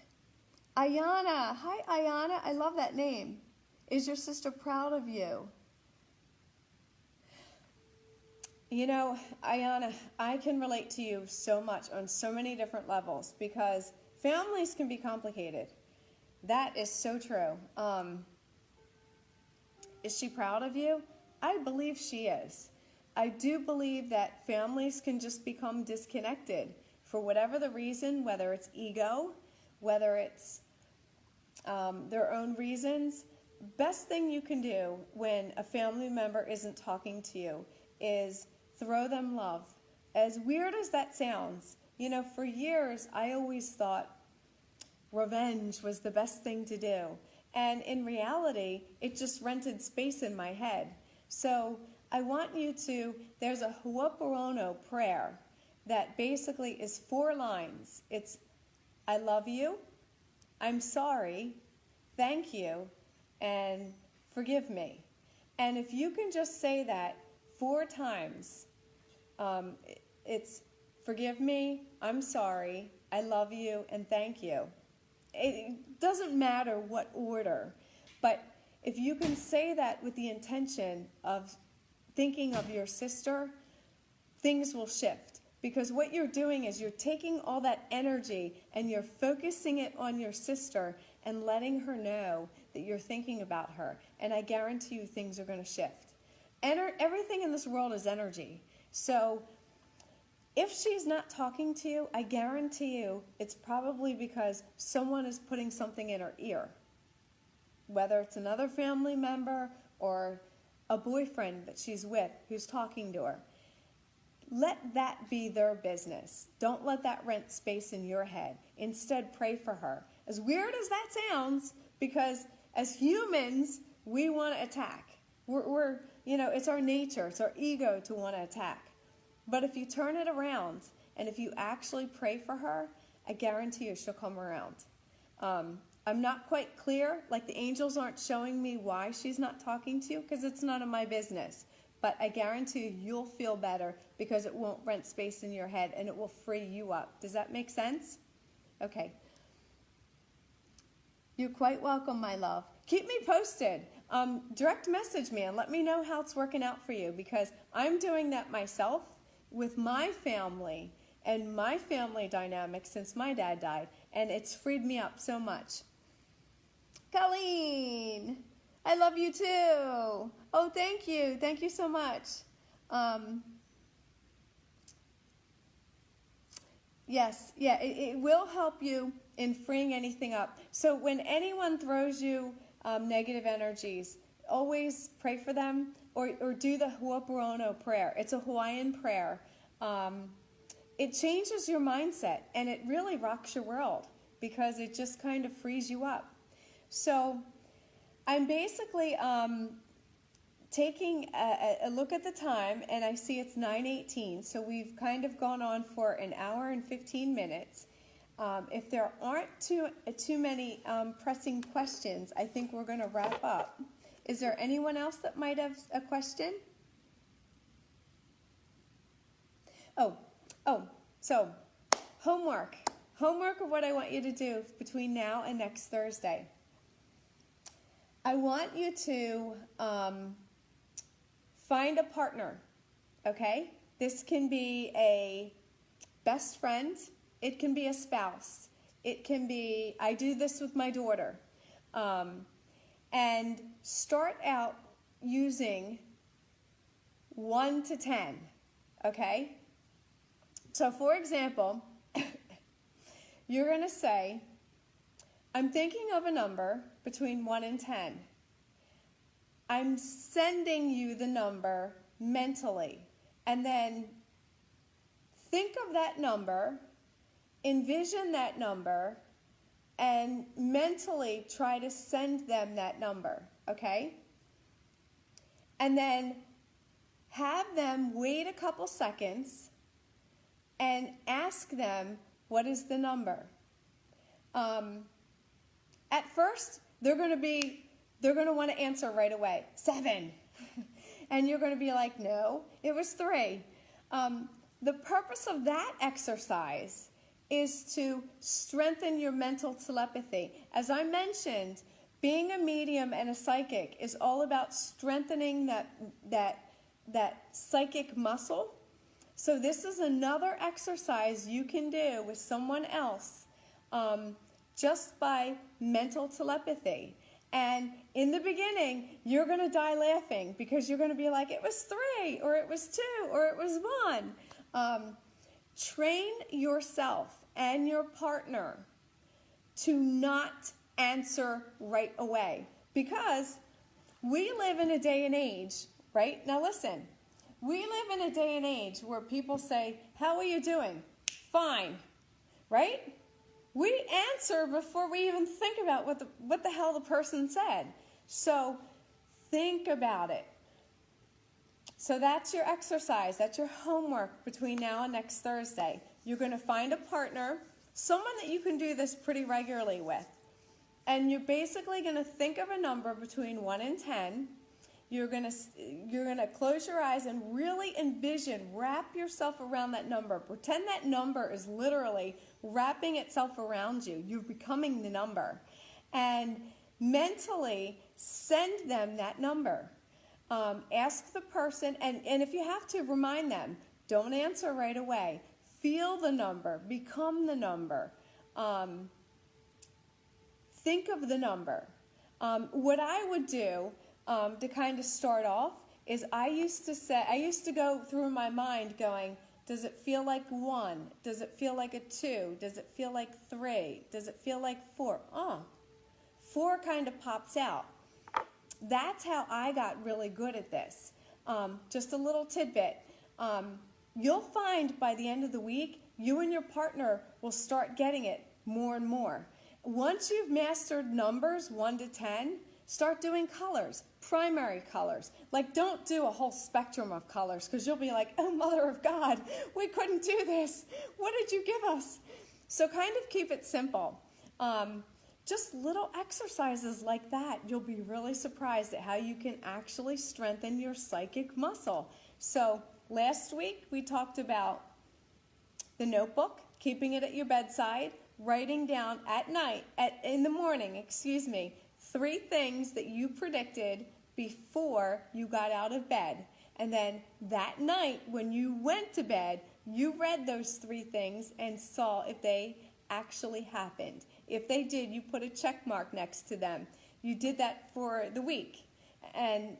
Ayana. Hi, Ayana. I love that name. Is your sister proud of you? You know, Ayana, I can relate to you so much on so many different levels because families can be complicated. That is so true. Is she proud of you? I believe she is. I do believe that families can just become disconnected for whatever the reason, whether it's ego, whether it's their own reasons. Best thing you can do when a family member isn't talking to you is throw them love. As weird as that sounds, you know, for years I always thought revenge was the best thing to do. And in reality, it just rented space in my head. So I want you to, there's a Ho'oponopono prayer that basically is 4 lines. It's, I love you, I'm sorry, thank you, and forgive me. And if you can just say that 4 times, it's forgive me, I'm sorry, I love you, and thank you. It doesn't matter what order, but if you can say that with the intention of thinking of your sister, things will shift. Because what you're doing is you're taking all that energy and you're focusing it on your sister and letting her know that you're thinking about her. And I guarantee you things are going to shift. Everything in this world is energy. So if she's not talking to you, I guarantee you it's probably because someone is putting something in her ear. Whether it's another family member or a boyfriend that she's with who's talking to her. Let that be their business. Don't let that rent space in your head. Instead, pray for her. As weird as that sounds, because as humans, we want to attack. We're it's our nature, it's our ego to want to attack. But if you turn it around, and if you actually pray for her, I guarantee you she'll come around. I'm not quite clear, like the angels aren't showing me why she's not talking to you, because it's none of my business. But I guarantee you, you'll feel better because it won't rent space in your head and it will free you up. Does that make sense? Okay. You're quite welcome, my love. Keep me posted. Direct message me and let me know how it's working out for you, because I'm doing that myself with my family and my family dynamic since my dad died, and it's freed me up so much. Colleen, I love you too. Oh, thank you. Thank you so much. Yes, yeah, it will help you in freeing anything up. So when anyone throws you negative energies, always pray for them or do the Ho'oponopono prayer. It's a Hawaiian prayer. It changes your mindset and it really rocks your world because it just kind of frees you up. So I'm basically taking a look at the time, and I see it's 9:18, so we've kind of gone on for an hour and 15 minutes. If there aren't too many pressing questions, I think we're going to wrap up. Is there anyone else that might have a question? So homework. Homework of what I want you to do between now and next Thursday. I want you to find a partner, okay? This can be a best friend. It can be a spouse. It can be, I do this with my daughter. And start out using 1 to 10, okay? So for example, you're going to say, I'm thinking of a number between 1 and 10. I'm sending you the number mentally. And then think of that number, envision that number, and mentally try to send them that number, okay? And then have them wait a couple seconds and ask them, what is the number? At first, they're going to want to answer right away, 7. And you're going to be like, no, it was 3. The purpose of that exercise is to strengthen your mental telepathy. As I mentioned, being a medium and a psychic is all about strengthening that psychic muscle. So this is another exercise you can do with someone else just by mental telepathy. And in the beginning, you're going to die laughing because you're going to be like, it was 3, or it was 2, or it was 1. Train yourself and your partner to not answer right away, because we live in a day and age, right? Now listen, we live in a day and age where people say, how are you doing? Fine, right? We answer before we even think about what the hell the person said. So think about it. So that's your exercise. That's your homework between now and next Thursday. You're going to find a partner, someone that you can do this pretty regularly with. And you're basically going to think of a number between 1 and 10. You're going to close your eyes and really envision, wrap yourself around that number. Pretend that number is literally wrapping itself around you. You're becoming the number. And mentally send them that number. Ask the person, and if you have to, remind them, don't answer right away. Feel the number. Become the number. Think of the number. What I would do to kind of start off is I used to go through my mind going, does it feel like 1? Does it feel like a 2? Does it feel like 3? Does it feel like 4? 4 kind of pops out. That's how I got really good at this. Just a little tidbit. You'll find by the end of the week, you and your partner will start getting it more and more. Once you've mastered numbers 1 to 10, start doing colors, primary colors. Like, don't do a whole spectrum of colors, because you'll be like, oh, Mother of God, we couldn't do this. What did you give us? So kind of keep it simple. Just little exercises like that. You'll be really surprised at how you can actually strengthen your psychic muscle. So last week we talked about the notebook, keeping it at your bedside, writing down in the morning, 3 things that you predicted before you got out of bed. And then that night when you went to bed, you read those 3 things and saw if they actually happened. If they did, you put a check mark next to them. You did that for the week, and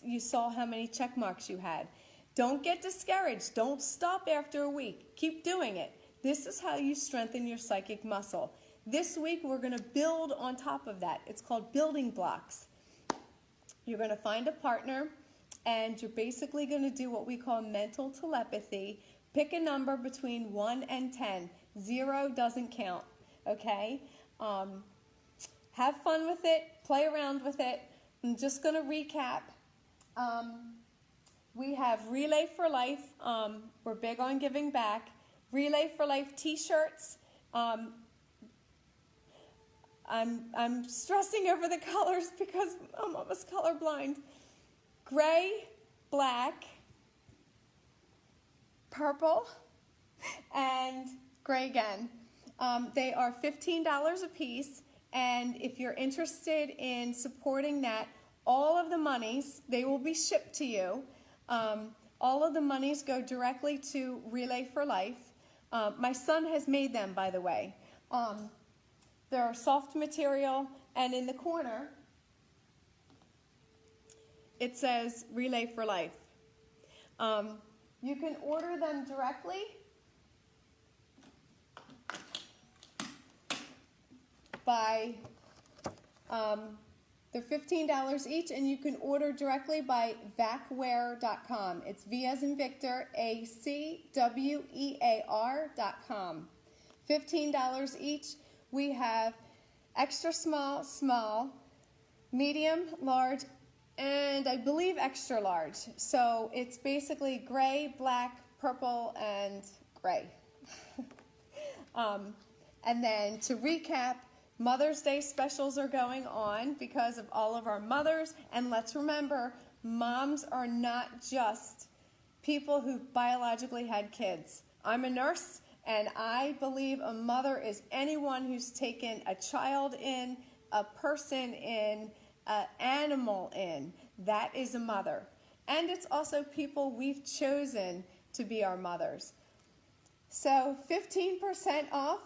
you saw how many check marks you had. Don't get discouraged. Don't stop after a week. Keep doing it. This is how you strengthen your psychic muscle. This week, we're going to build on top of that. It's called building blocks. You're going to find a partner, and you're basically going to do what we call mental telepathy. Pick a number between 1 and 10. 0 doesn't count, okay? Have fun with it. Play around with it. I'm just going to recap. We have Relay for Life. We're big on giving back. Relay for Life t-shirts. I'm stressing over the colors because I'm almost colorblind. Gray, black, purple, and gray again. They are $15 a piece, and if you're interested in supporting that, all of the monies, they will be shipped to you. All of the monies go directly to Relay for Life. My son has made them, by the way. They're soft material, and in the corner, it says Relay for Life. You can order them directly by, they're $15 each, and you can order directly by vacwear.com. It's V as in Victor, ACWEAR.com. $15 each. We have extra small, small, medium, large, and I believe extra large. So it's basically gray, black, purple, and gray. And then to recap, Mother's Day specials are going on because of all of our mothers. And let's remember, moms are not just people who biologically had kids. I'm a nurse, and I believe a mother is anyone who's taken a child in, a person in, an animal in. That is a mother. And it's also people we've chosen to be our mothers. So 15% off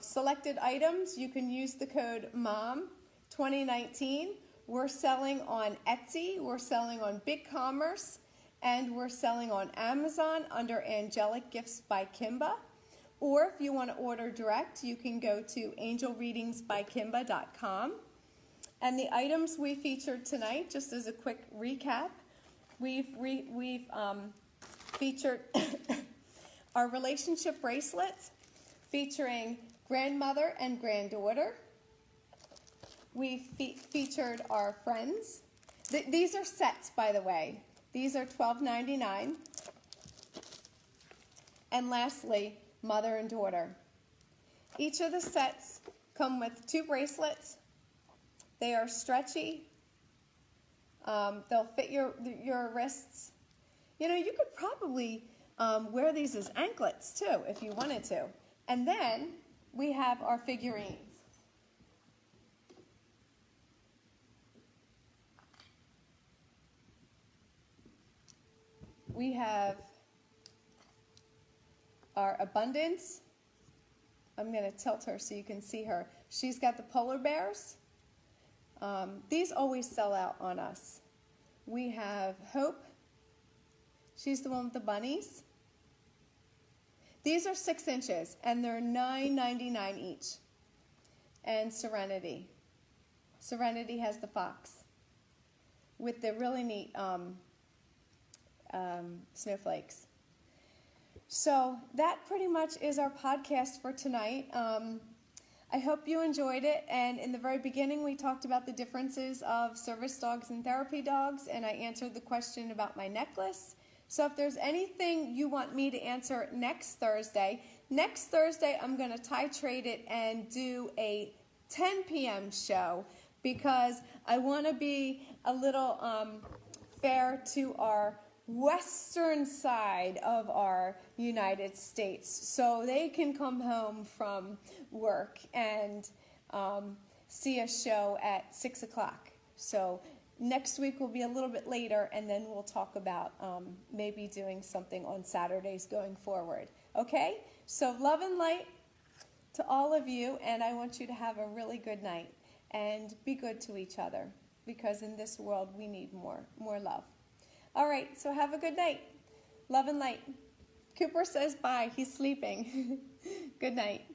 selected items. You can use the code MOM2019. We're selling on Etsy, we're selling on BigCommerce, and we're selling on Amazon under Angelic Gifts by Kimba. Or if you want to order direct, you can go to angelreadingsbykimba.com. And the items we featured tonight, just as a quick recap, we've featured our relationship bracelets featuring grandmother and granddaughter. We've featured our friends. These are sets, by the way. These are $12.99. And lastly, mother and daughter. Each of the sets come with 2 bracelets. They are stretchy. They'll fit your wrists. You know, you could probably wear these as anklets too if you wanted to. And then we have our figurines. We have our abundance. I'm going to tilt her so you can see her. She's got the polar bears. These always sell out on us. We have Hope. She's the one with the bunnies. These are 6 inches, and they're $9.99 each. And Serenity. Serenity has the fox with the really neat snowflakes. So that pretty much is our podcast for tonight. I hope you enjoyed it. And in the very beginning, we talked about the differences of service dogs and therapy dogs, and I answered the question about my necklace. So if there's anything you want me to answer next Thursday I'm going to titrate it and do a 10 p.m. show because I want to be a little fair to our western side of our United States so they can come home from work and see a show at 6 o'clock. So next week will be a little bit later, and then we'll talk about maybe doing something on Saturdays going forward. Okay? So love and light to all of you, and I want you to have a really good night and be good to each other because in this world we need more love. All right, so have a good night. Love and light. Cooper says bye. He's sleeping. Good night.